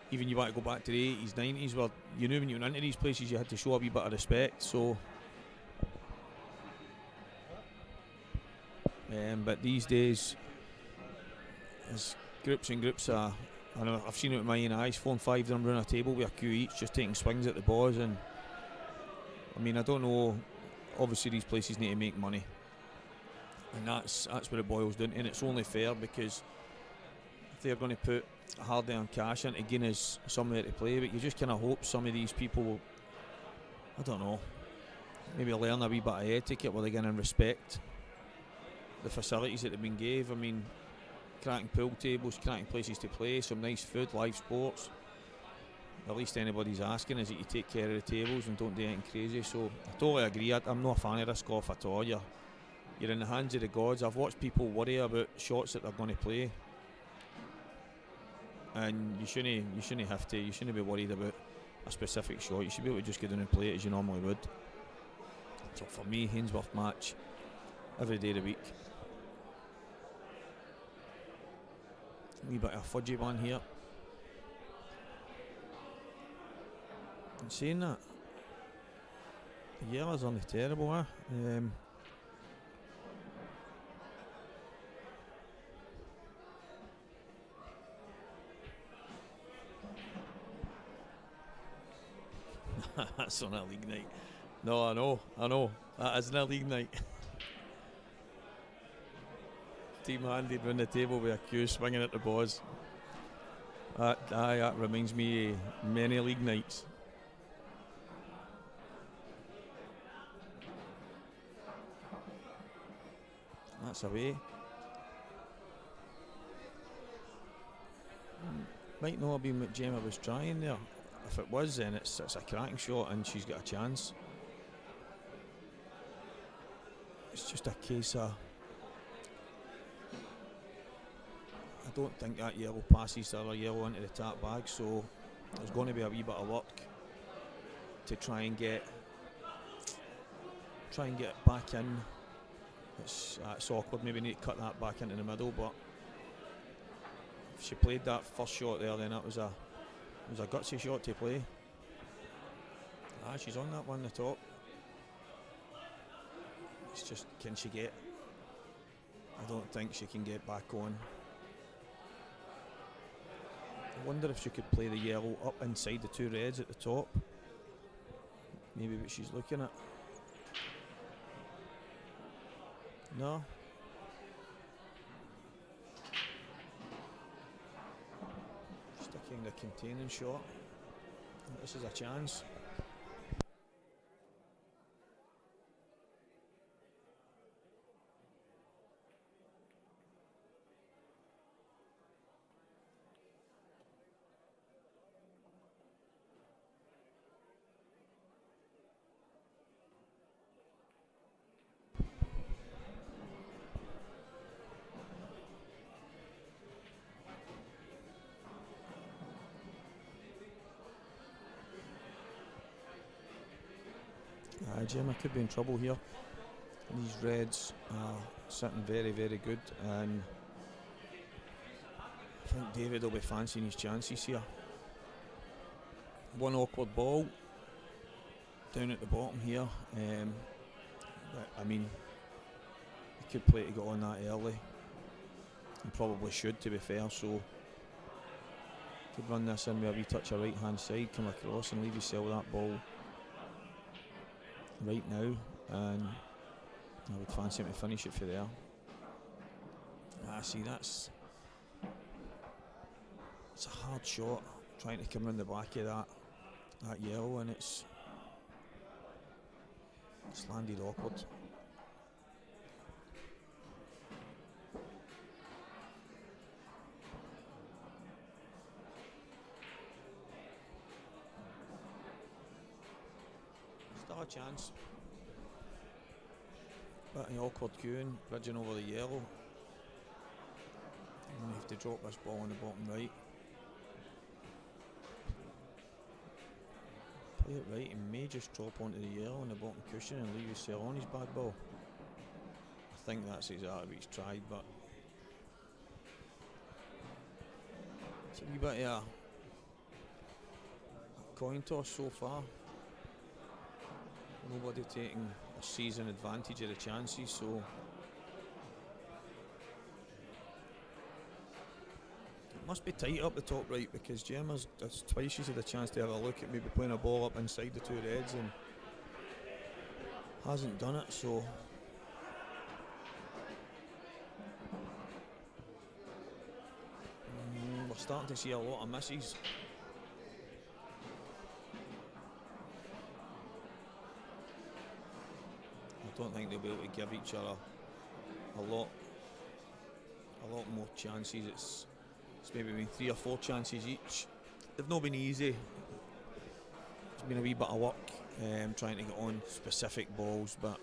Even you want to go back to the 80s, 90s, where you knew when you went into these places you had to show a wee bit of respect. So but these days, there's groups and groups of, I know I've seen it with my own eyes, 4 and 5 of them around a table with a cue each, just taking swings at the balls. And I mean, I don't know, obviously these places need to make money, and that's what it boils down to, and it's only fair because if they're going to put hard-earned cash into Guinness somewhere to play, but you just kind of hope some of these people will, I don't know, maybe learn a wee bit of etiquette where they're going to respect the facilities that have been gave. I mean, cracking pool tables, cracking places to play, some nice food, live sports. The least anybody's asking is that you take care of the tables and don't do anything crazy. So I totally agree. I'm not a fan of this golf at all. You're in the hands of the gods. I've watched people worry about shots that they're going to play, and you shouldn't be worried about a specific shot. You should be able to just get in and play it as you normally would. So for me, Hainsworth match every day of the week. A wee bit of a fudgy one here. And saying that, the yellow's only terrible, eh? That's on a league night. No, I know. That isn't a league night. Team handed win the table with a cue swinging at the balls. That reminds me of many league nights. That's away. Might not have been what Gemma was trying there. If it was, then it's a cracking shot and she's got a chance. It's just a case of, I don't think that yellow passes the other yellow into the tap bag, so there's going to be a wee bit of work to try and get it back in. It's awkward, maybe need to cut that back into the middle, but if she played that first shot there, then it was a gutsy shot to play. She's on that one, the top. It's just, can she get? I don't think she can get back on. I wonder if she could play the yellow up inside the two reds at the top. Maybe what she's looking at. No. Sticking the containing shot. This is a chance. Gemma could be in trouble here. These reds are sitting very, very good, and I think David will be fancying his chances here. One awkward ball down at the bottom here. But, I mean, he could play to get on that early. He probably should, to be fair. So Could run this in with a wee touch of right hand side, come across and leave yourself that ball right now, and I would fancy him to finish it for there. See, it's a hard shot trying to come in the back of that yellow, and it's landed awkward. Still a chance. Bit of awkward queuing, bridging over the yellow. I'm going to have to drop this ball on the bottom right. Play it right, and may just drop onto the yellow on the bottom cushion and leave yourself on his bad ball. I think that's exactly what he's tried, but it's a wee bit of a coin toss so far. Nobody taking a season advantage of the chances, so it must be tight up the top right, because Gemma's twice she's had a chance to have a look at maybe playing a ball up inside the two reds and hasn't done it, so we're starting to see a lot of misses. I don't think they'll be able to give each other a lot more chances. It's maybe been 3 or 4 chances each. They've not been easy. It's been a wee bit of work trying to get on specific balls, but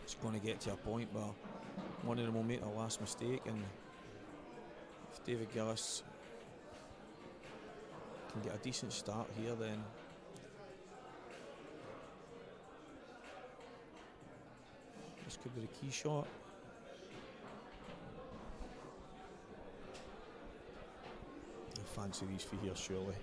it's going to get to a point where one of them will make a last mistake, and if David Gillis can get a decent start here, then this could be the key shot. I fancy these for here, surely.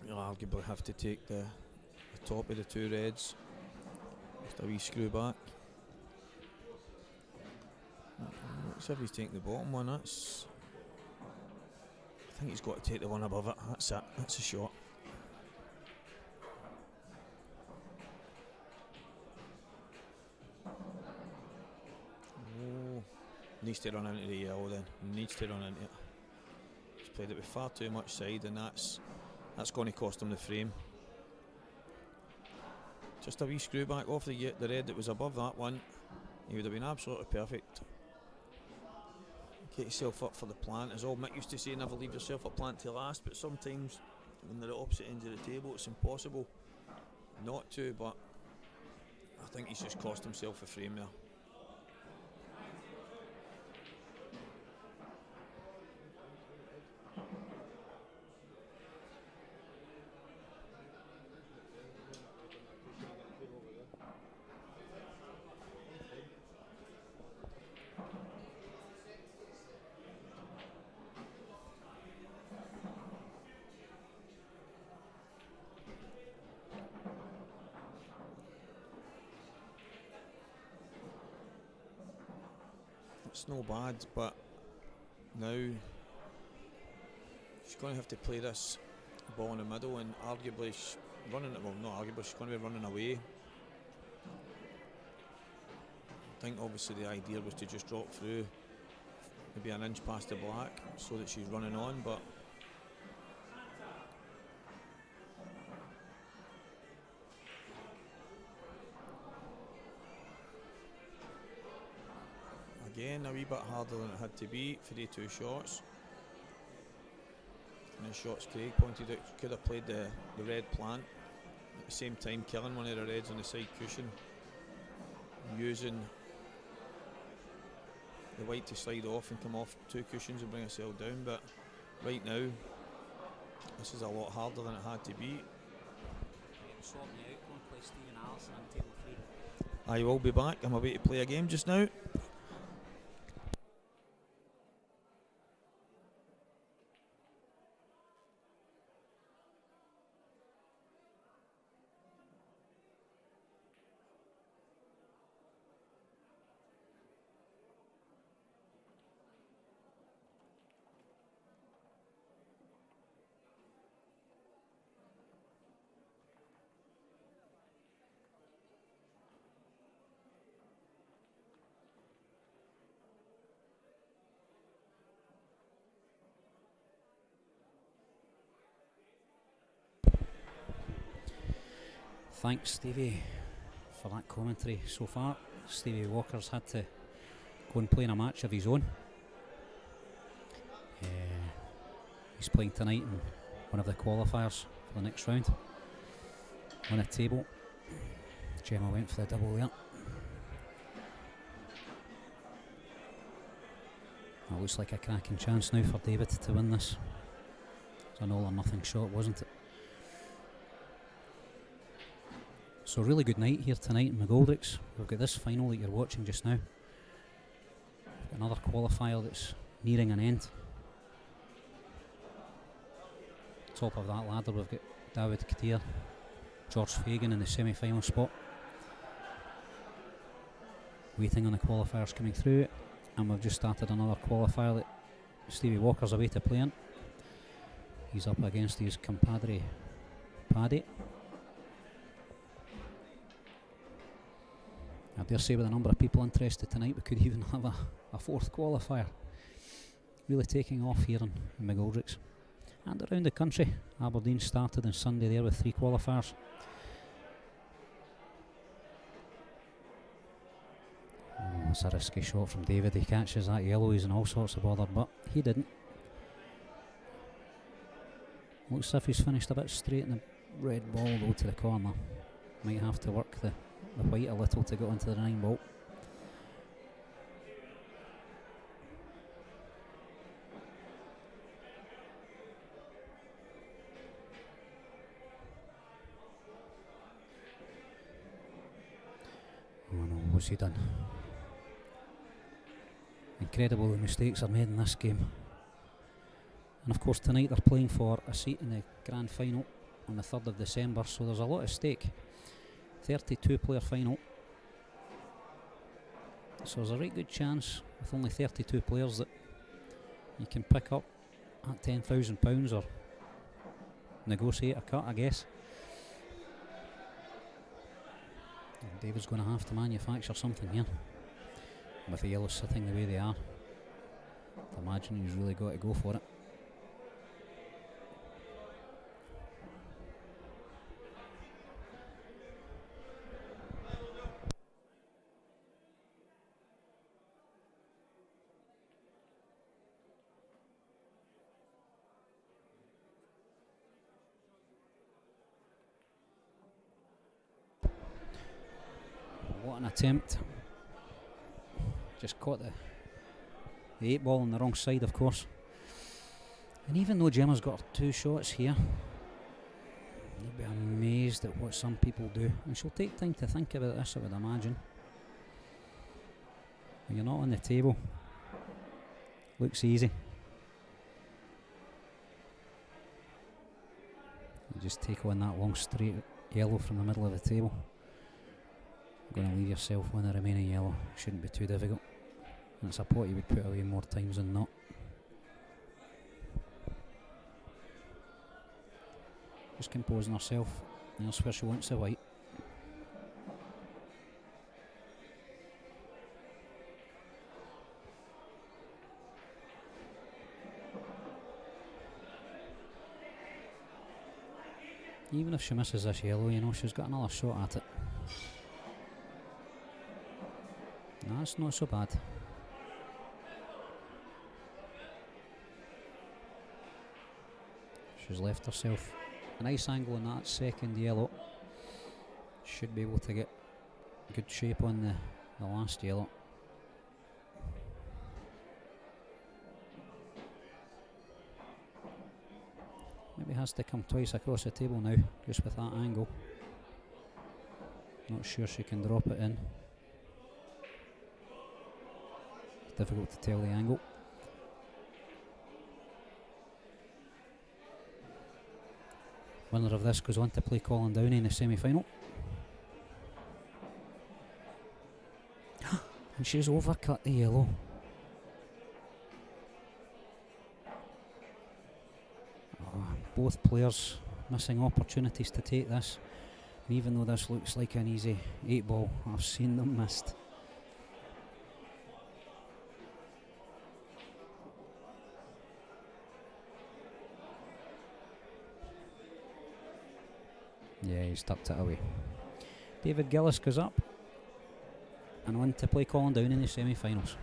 You'll arguably have to take the top of the two reds. Just a wee screw back. Looks as if he's taking the bottom one. I think he's got to take the one above it. That's it. That's a shot. Oh, needs to run into the yellow then. Needs to run into it. He's played it with far too much side, and that's going to cost him the frame. Just a wee screw back off the red that was above that one. He would have been absolutely perfect. Get yourself up for the plant. As old Mick used to say, never leave yourself a plant to last, but sometimes when they're at opposite ends of the table, it's impossible not to, but I think he's just cost himself a frame there. It's no bad, but now she's going to have to play this ball in the middle, and arguably she's running it. Well, not arguably, she's going to be running away. I think obviously the idea was to just drop through, maybe an inch past the black, so that she's running on, but again, a wee bit harder than it had to be for the two shots. And the shots Craig pointed out, could have played the red plant at the same time, killing one of the reds on the side cushion, using the white to slide off and come off two cushions and bring herself down. But right now, this is a lot harder than it had to be. I will be back. I'm away to play a game just now. Thanks, Stevie, for that commentary so far. Stevie Walker's had to go and play in a match of his own. He's playing tonight in one of the qualifiers for the next round. On the table, Gemma went for the double there. That looks like a cracking chance now for David to win this. It's an all or nothing shot, wasn't it? So really good night here tonight in McGoldrick's. We've got this final that you're watching just now. We've got another qualifier that's nearing an end. Top of that ladder we've got David Kadir, George Fagan in the semi-final spot. Waiting on the qualifiers coming through, and we've just started another qualifier that Stevie Walker's away to play in. He's up against his compadre Paddy. I dare say with the number of people interested tonight we could even have a fourth qualifier. Really taking off here in McGoldrick's. And around the country, Aberdeen started on Sunday there with 3 qualifiers. Oh, that's a risky shot from David. He catches that yellow, he's in all sorts of bother, but he didn't. Looks as if he's finished a bit straight in the red ball though to the corner. Might have to work the white a little to get onto the 9 ball. Oh no, what's he done? Incredible the mistakes are made in this game. And of course tonight they're playing for a seat in the grand final on the 3rd of December, so there's a lot at stake. 32 player final. So there's a right good chance with only 32 players that you can pick up at £10,000 or negotiate a cut, I guess. And David's going to have to manufacture something here. With the yellows sitting the way they are, I imagine he's really got to go for it. What an attempt. Just caught the 8 ball on the wrong side, of course. And even though Gemma's got 2 shots here, you'll be amazed at what some people do. And she'll take time to think about this, I would imagine. When you're not on the table, looks easy. You just take on that long straight yellow from the middle of the table. You're going to leave yourself on the remaining yellow. Shouldn't be too difficult. And it's a pot you would put away more times than not. Just composing herself. There's where she wants the white. Even if she misses this yellow, you know, she's got another shot at it. That's not so bad. She's left herself a nice angle on that second yellow. Should be able to get good shape on the last yellow. Maybe has to come twice across the table now, just with that angle. Not sure she can drop it in. Difficult to tell the angle. Winner of this goes on to play Colin Downey in the semi-final. And she's overcut the yellow. Oh, both players missing opportunities to take this. And even though this looks like an easy 8 ball, I've seen them missed. Yeah, he's tucked it away. David Gillis goes up and on to play Colin Down in the semi-finals.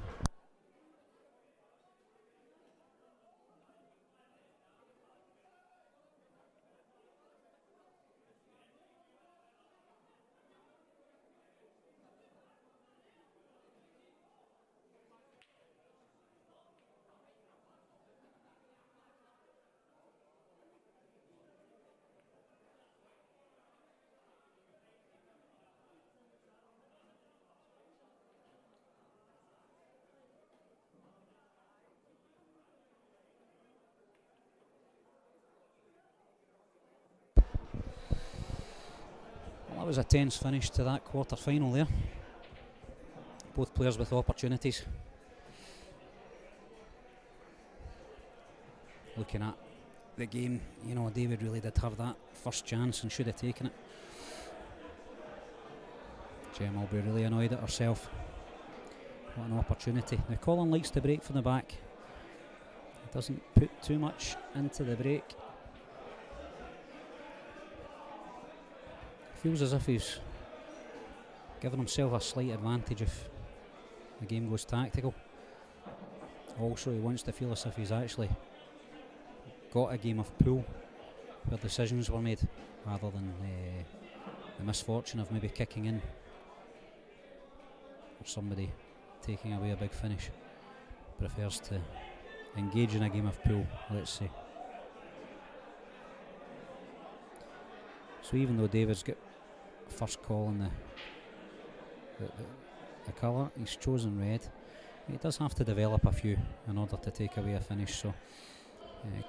Well, that was a tense finish to that quarter final there. Both players with opportunities. Looking at the game, you know, David really did have that first chance and should have taken it. Gemma will be really annoyed at herself. What an opportunity. Now Colin likes to break from the back. He doesn't put too much into the break. Feels as if he's given himself a slight advantage if the game goes tactical. Also, he wants to feel as if he's actually got a game of pool where decisions were made rather than the misfortune of maybe kicking in or somebody taking away a big finish. Prefers to engage in a game of pool, let's say. So even though David's got first call in the colour, he's chosen red. He does have to develop a few in order to take away a finish, so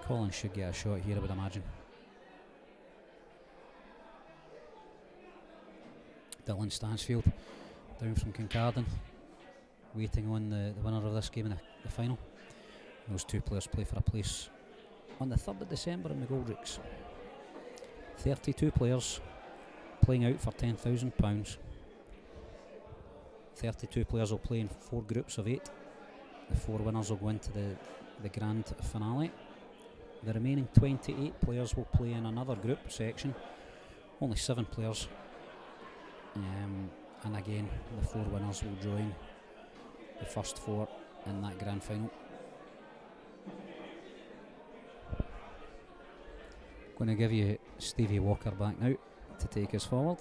Colin should get a shot here, I would imagine. Dylan Stansfield down from Kincardine, waiting on the winner of this game in the final. Those two players play for a place on the 3rd of December in McGoldrick's. 32 players playing out for £10,000. 32 players will play in 4 groups of 8. The 4 winners will go into the grand finale. The remaining 28 players will play in another group section. Only 7 players. And again, the 4 winners will join the first 4 in that grand final. Going to give you Stevie Walker back now to take us forward.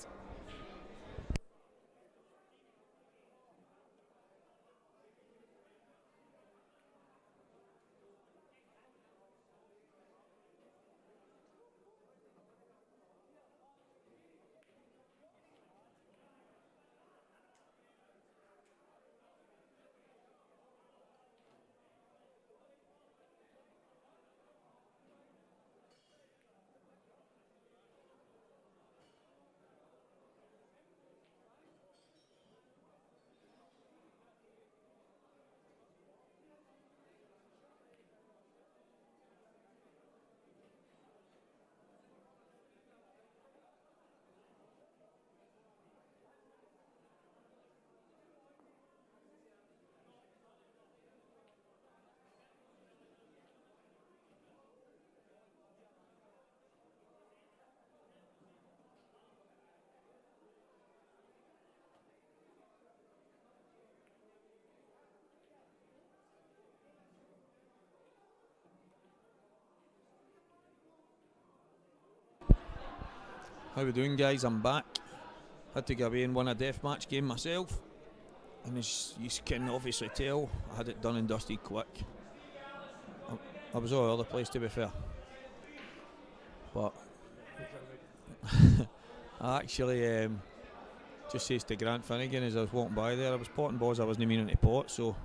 How we doing, guys? I'm back. Had to go away and win a deathmatch game myself, and as you can obviously tell, I had it done and dusted quick. I was all over the place, to be fair, but I actually just says to Grant Finnegan as I was walking by there, I was potting balls I wasn't meaning to pot, so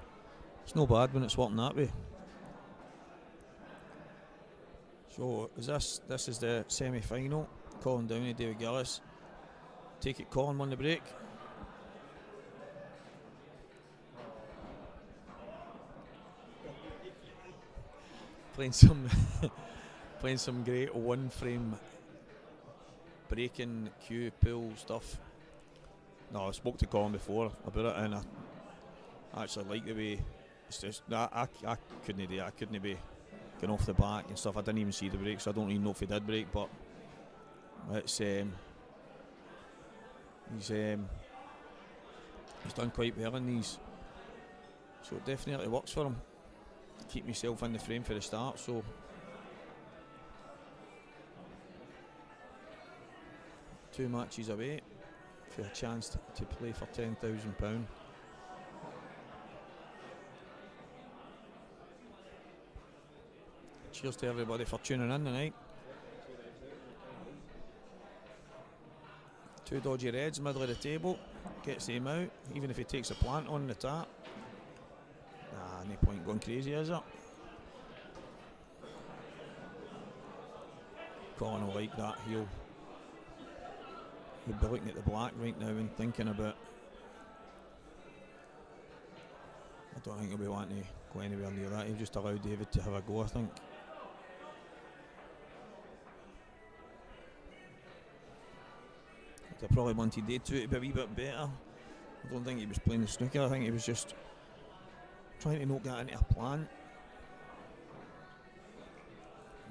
it's no bad when it's working that way. So this is the semi-final. Colin Downey, David Gillis. Take it, Colin won the break. Playing some great one frame breaking queue pool stuff. No, I spoke to Colin before about it, and I actually like the way it's just I couldn't do it. I couldn't be going off the back and stuff. I didn't even see the break, so I don't even know if he did break, but it's He's done quite well in these, so it definitely works for him. Keep myself in the frame for the start, so two matches away for a chance to play for £10,000. Cheers to everybody for tuning in tonight. Two dodgy reds, middle of the table, gets him out, even if he takes a plant on the tap. Nah, no point going crazy, is it? Colin will like that. He'll be looking at the black right now and thinking about. I don't think he'll be wanting to go anywhere near that. He'll just allow David to have a go, I think. I probably wanted day two to be a wee bit better. I don't think he was playing the snooker. I think he was just trying to knock that into a plan.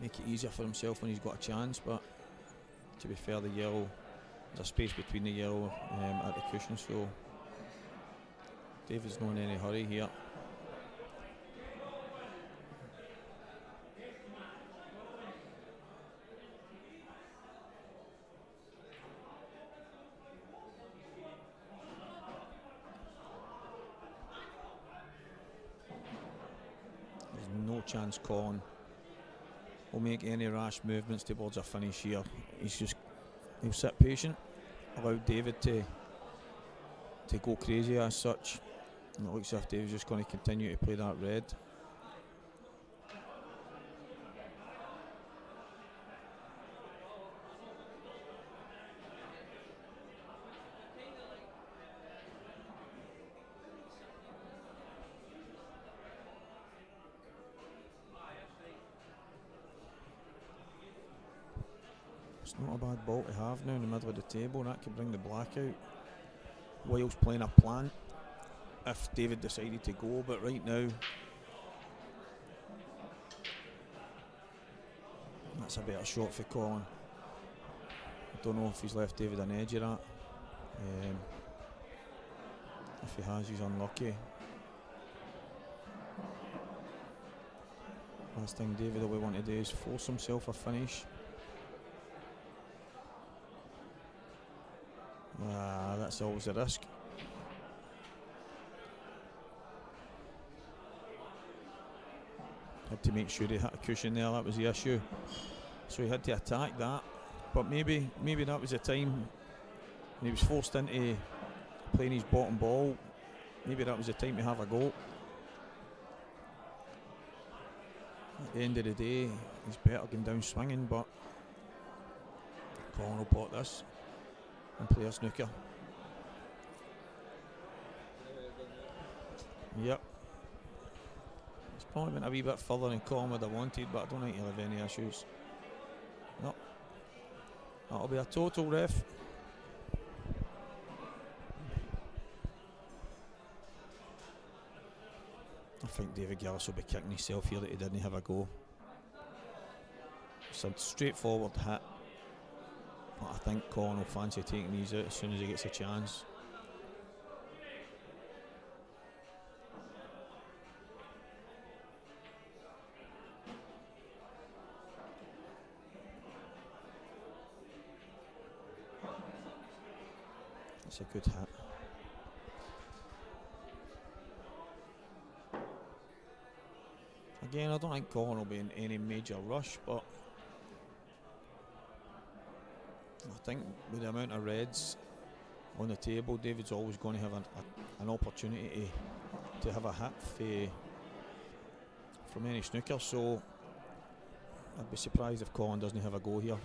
Make it easier for himself when he's got a chance, but to be fair, the yellow, there's a space between the yellow at the cushion, so David's not in any hurry here. There's no chance Colin will make any rash movements towards a finish here. He'll sit patient, allow David to go crazy as such. And it looks as if David's just going to continue to play that red. It's not a bad ball to have now in the middle of the table. That could bring the black out. Wiles playing a plan if David decided to go, but right now that's a better shot for Colin. I don't know if he's left David an edge of that. If he has, he's unlucky. Last thing David will want to do is force himself a finish. That's always a risk. Had to make sure he hit a cushion there, that was the issue. So he had to attack that. But maybe that was the time when he was forced into playing his bottom ball. Maybe that was the time to have a go. At the end of the day, he's better going down swinging, but Colin will pot this and play a snooker. Yep. It's probably went a wee bit further than Colin would have wanted, but I don't think he'll have any issues. No. That'll be a total, ref. I think David Gillis will be kicking himself here that he didn't have a go. It's a straightforward hit, but I think Colin will fancy taking these out as soon as he gets a chance. It's a good hit. Again, I don't think Colin will be in any major rush, but I think with the amount of reds on the table, David's always going to have an opportunity to have a hit from any snooker, so I'd be surprised if Colin doesn't have a go here.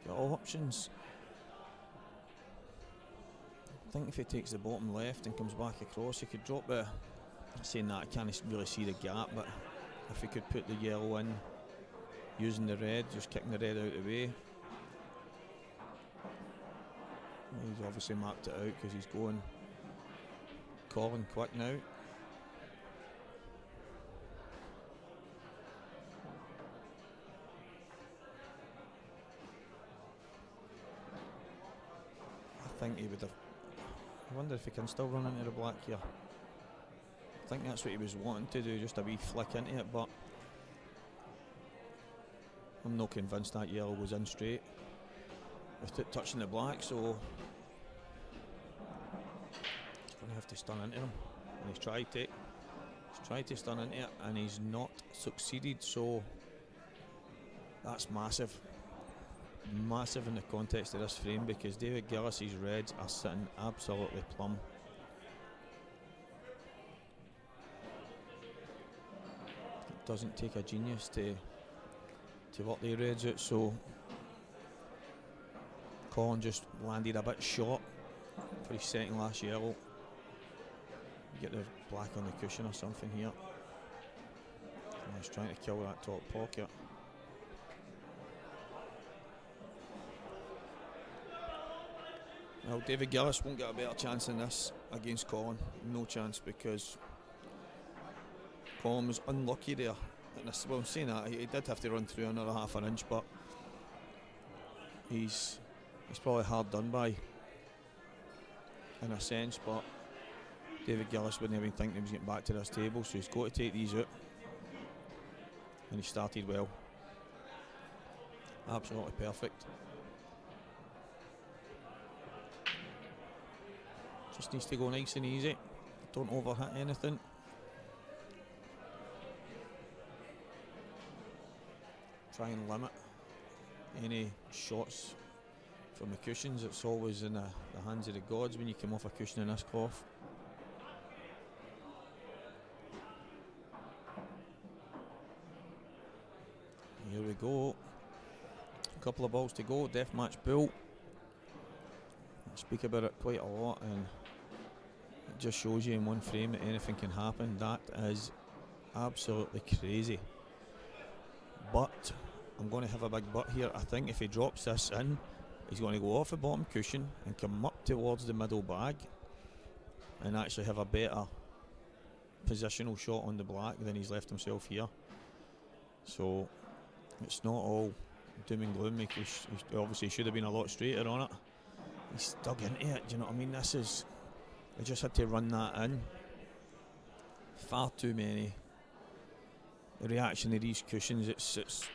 All options. I think if he takes the bottom left and comes back across, he could drop the. Saying that, I can't really see the gap, but if he could put the yellow in using the red, just kicking the red out of the way. Well, he's obviously marked it out because he's going Colin quick now. I think he would have. I wonder if he can still run into the black here. I think that's what he was wanting to do, just a wee flick into it, but I'm not convinced that yellow was in straight with it touching the black, so he's going to have to stun into him. And he's tried to stun into it, and he's not succeeded, so that's massive. Massive in the context of this frame, because David Gillis's reds are sitting absolutely plumb. It doesn't take a genius to work the reds out, so Colin just landed a bit short for his second last yellow. Get the black on the cushion or something here. And he's trying to kill that top pocket. Well, David Gillis won't get a better chance than this against Colin. No chance, because Colin was unlucky there. And this, well, I'm saying that, he did have to run through another half an inch, but he's probably hard done by in a sense, but David Gillis wouldn't even think he was getting back to this table, so he's got to take these out. And he started well. Absolutely perfect. Just needs to go nice and easy. Don't overhit anything. Try and limit any shots from the cushions. It's always in the hands of the gods when you come off a cushion in this cloth. Here we go. A couple of balls to go. Deathmatch built. I speak about it quite a lot, and it just shows you in one frame that anything can happen. That is absolutely crazy. But I'm going to have a big but here. I think if he drops this in, he's going to go off the bottom cushion and come up towards the middle bag and actually have a better positional shot on the black than he's left himself here. So it's not all doom and gloom. He obviously should have been a lot straighter on it. He's stuck into it, do you know what I mean? This is, I just had to run that in. Far too many. The reaction of these cushions, it's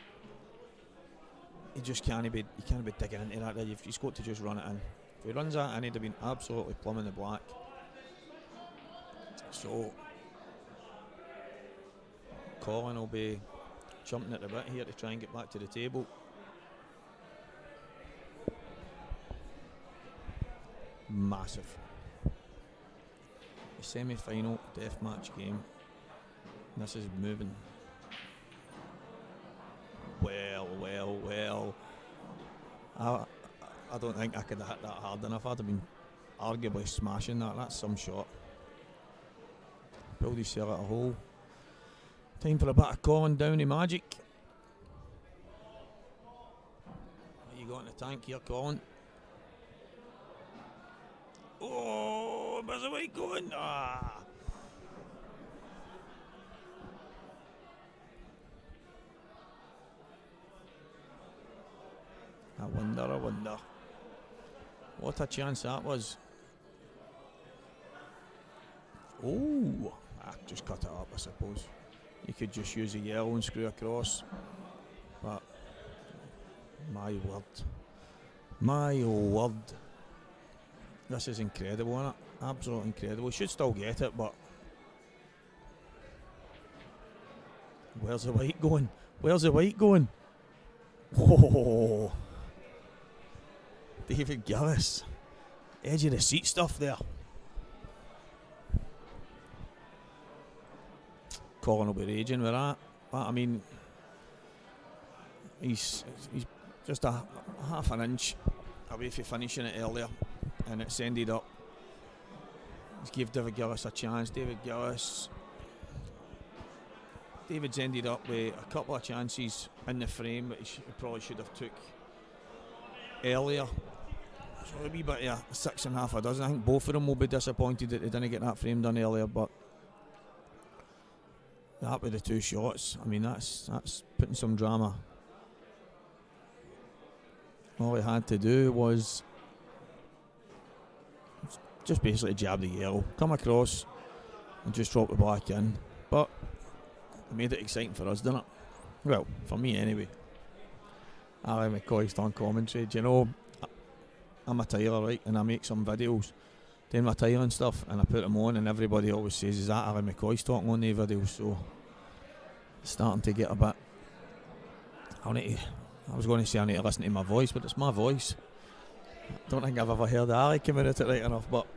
he just can't be digging into that. He's got to just run it in. If he runs that in, he'd have been absolutely plumb in the black. So Colin will be jumping at the bit here to try and get back to the table. Massive. The semi-final deathmatch game. This is moving. Well. I don't think I could have hit that hard enough. I'd have been arguably smashing that. That's some shot. Build yourself out a hole. Time for a bit of Colin Downey magic. What you got in the tank here, Colin? Oh, where's the white going? Ah! I wonder. What a chance that was. Oh, just cut it up, I suppose. You could just use a yellow and screw across. But, my word. This is incredible, isn't it? Absolutely incredible. Should still get it, but where's the white going? Oh, David Gillis, edge of the seat stuff there. Colin will be raging with that. But I mean, he's just a half an inch away from finishing it earlier, and it's ended up. He's gave David Gillis a chance. David Gillis David's ended up with a couple of chances in the frame that he probably should have took earlier. So a wee bit of a 6.5 a dozen. I think both of them will be disappointed that they didn't get that frame done earlier, but that with the 2 shots, I mean, that's putting some drama. All he had to do was just basically jab the yellow, come across and just drop the black in. But it made it exciting for us, didn't it? Well, for me anyway. Ali McCoy's done commentary. Do you know, I'm a tiler, right, and I make some videos doing my tiling stuff, and I put them on, and everybody always says, is that Ali McCoy's talking on the videos? So it's starting to get a bit, I was going to say I need to listen to my voice, but it's my voice. I don't think I've ever heard Ali come in at it right enough, but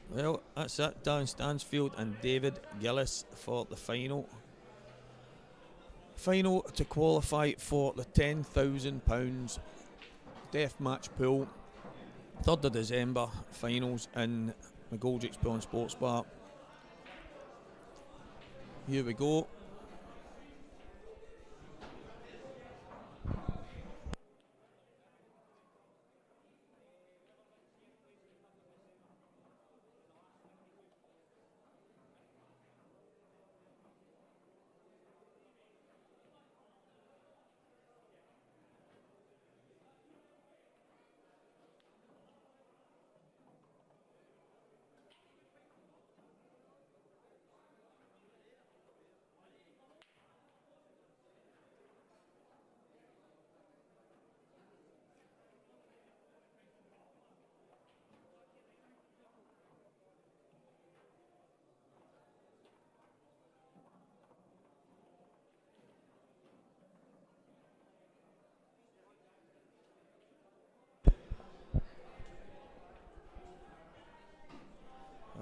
well, that's it. Dan Stansfield and David Gillis for the final. Final to qualify for the £10,000 Deathmatch pool. 3rd of December finals in McGoldrick's Pool and Sports Bar. Here we go.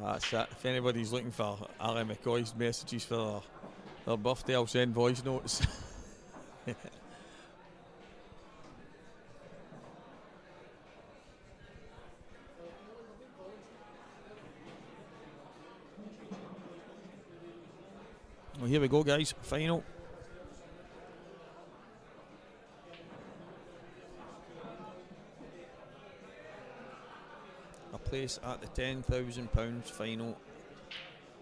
That's it. If anybody's looking for Ali McCoy's messages for their birthday, I'll send voice notes. Well, here we go, guys. Final. A place at the £10,000 final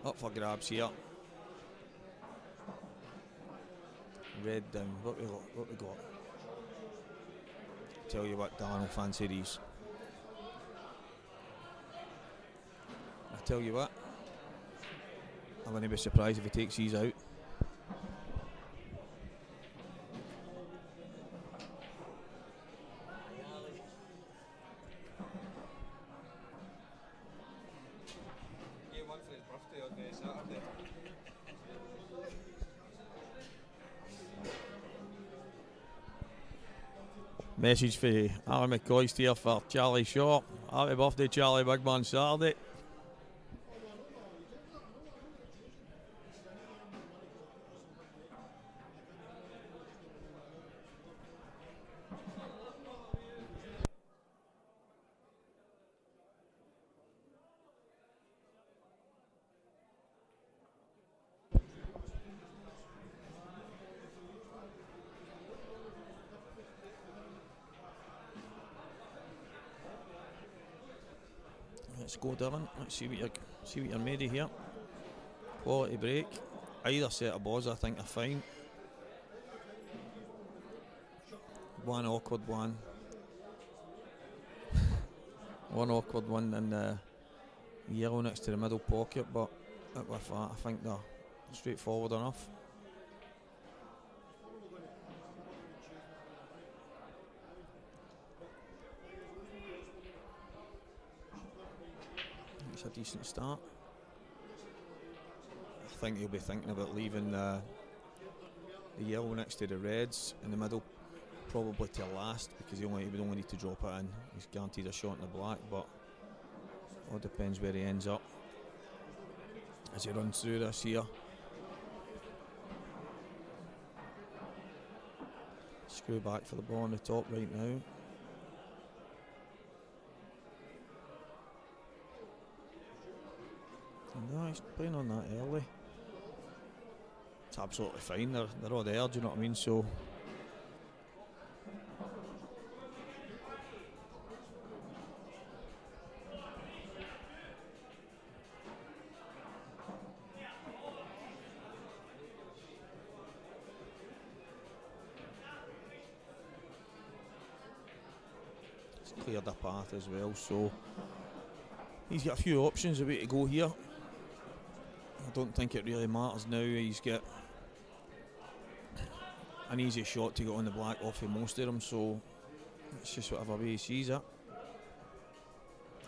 up for grabs here. Red down. What we got? Tell you what, Dan will fancy these. I tell you what, I wouldn't be surprised if he takes these out. One for his birthday on Saturday. Message for Ali McCoy here for Charlie Shaw. Happy birthday, Charlie, big man, Saturday. Let's go, Dylan. Let's see what you're made of here. Quality break. Either set of balls I think are fine. One awkward one. One awkward one in the yellow next to the middle pocket, but with that I think they're straightforward enough. It's a decent start. I think he'll be thinking about leaving the yellow next to the reds in the middle probably to last, because he would only need to drop it in. He's guaranteed a shot in the black, but all depends where he ends up as he runs through this here. Screw back for the ball on the top right now. No, he's playing on that early. It's absolutely fine. They're all there, do you know what I mean? So it's cleared the path as well. So he's got a few options a way to go here. I don't think it really matters now. He's got an easy shot to get on the black off of most of them, so it's just whatever way he sees it.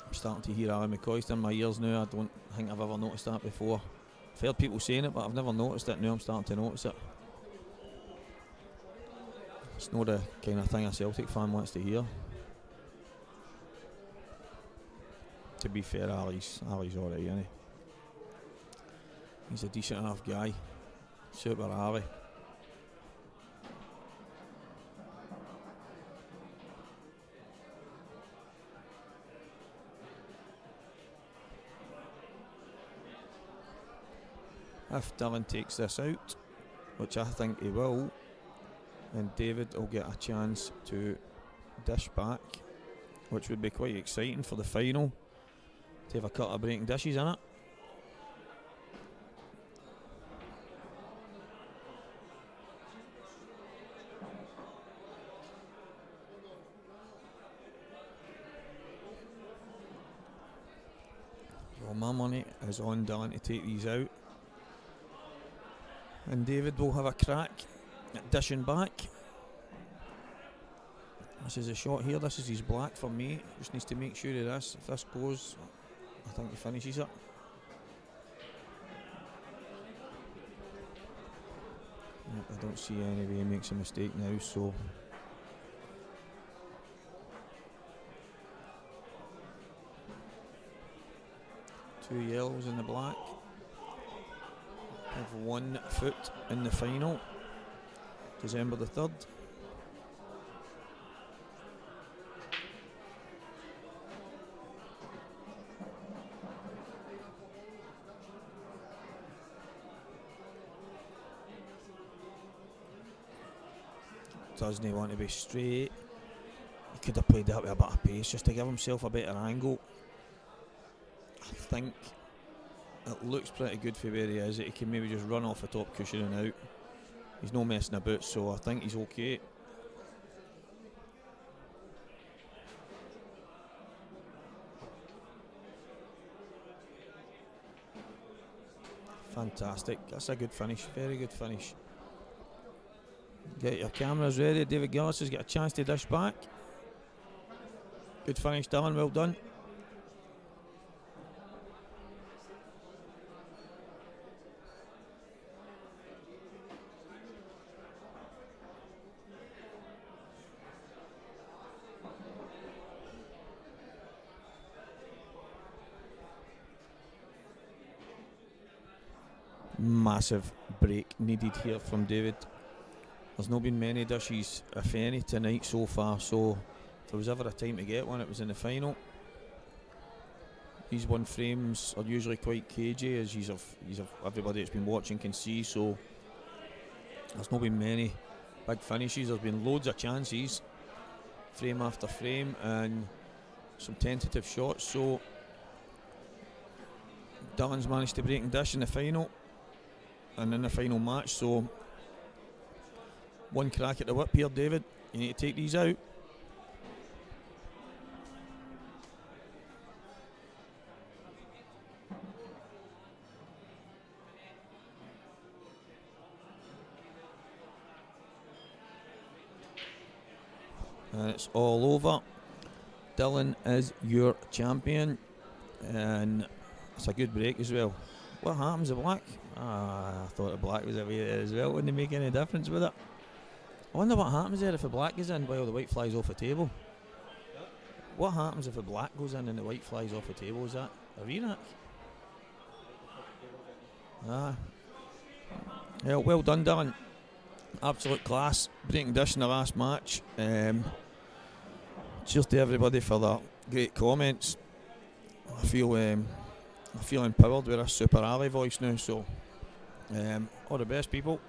I'm starting to hear Ali McCoy in my ears now. I don't think I've ever noticed that before. I've heard people saying it, but I've never noticed it. Now I'm starting to notice it. It's not the kind of thing a Celtic fan wants to hear. To be fair, Ali's alright, isn't he? He's a decent enough guy. Super Ali. If Dylan takes this out, which I think he will, then David will get a chance to dish back, which would be quite exciting for the final, to have a couple of breaking dishes in it. Well, my money is on Dylan to take these out, and David will have a crack at dishing back. This is a shot here. This is his black for me. Just needs to make sure of this. If this goes, I think he finishes it. Yep, I don't see any way he makes a mistake now, so two yellows in the black. Have 1 foot in the final, December the 3rd. Doesn't he want to be straight? He could have played that with a bit of pace just to give himself a better angle. I think it looks pretty good for where he is. He can maybe just run off the top cushion and out. He's no messing about, so I think he's okay. Fantastic. That's a good finish. Very good finish. Get your cameras ready. David Gillis has got a chance to dish back. Good finish, Dylan. Well done. Massive break needed here from David. There's not been many dishes, if any, tonight so far, so if there was ever a time to get one, it was in the final. These one frames are usually quite cagey, as everybody that's been watching can see, so there's not been many big finishes. There's been loads of chances, frame after frame, and some tentative shots, so Dylan's managed to break and dish in the final and in the final match, so one crack at the whip here, David. You need to take these out. And it's all over. Dylan is your champion, and it's a good break as well. What happens, the black? I thought the black was away there as well. Wouldn't make any difference with it. I wonder what happens there if the black goes in while the white flies off the table. What happens if the black goes in and the white flies off the table? Is that a re-rack? Yeah, well done, Dylan. Absolute class. Breaking dish in the last match. Cheers to everybody for their great comments. I feel empowered with a Super Ali voice now, so all the best, people.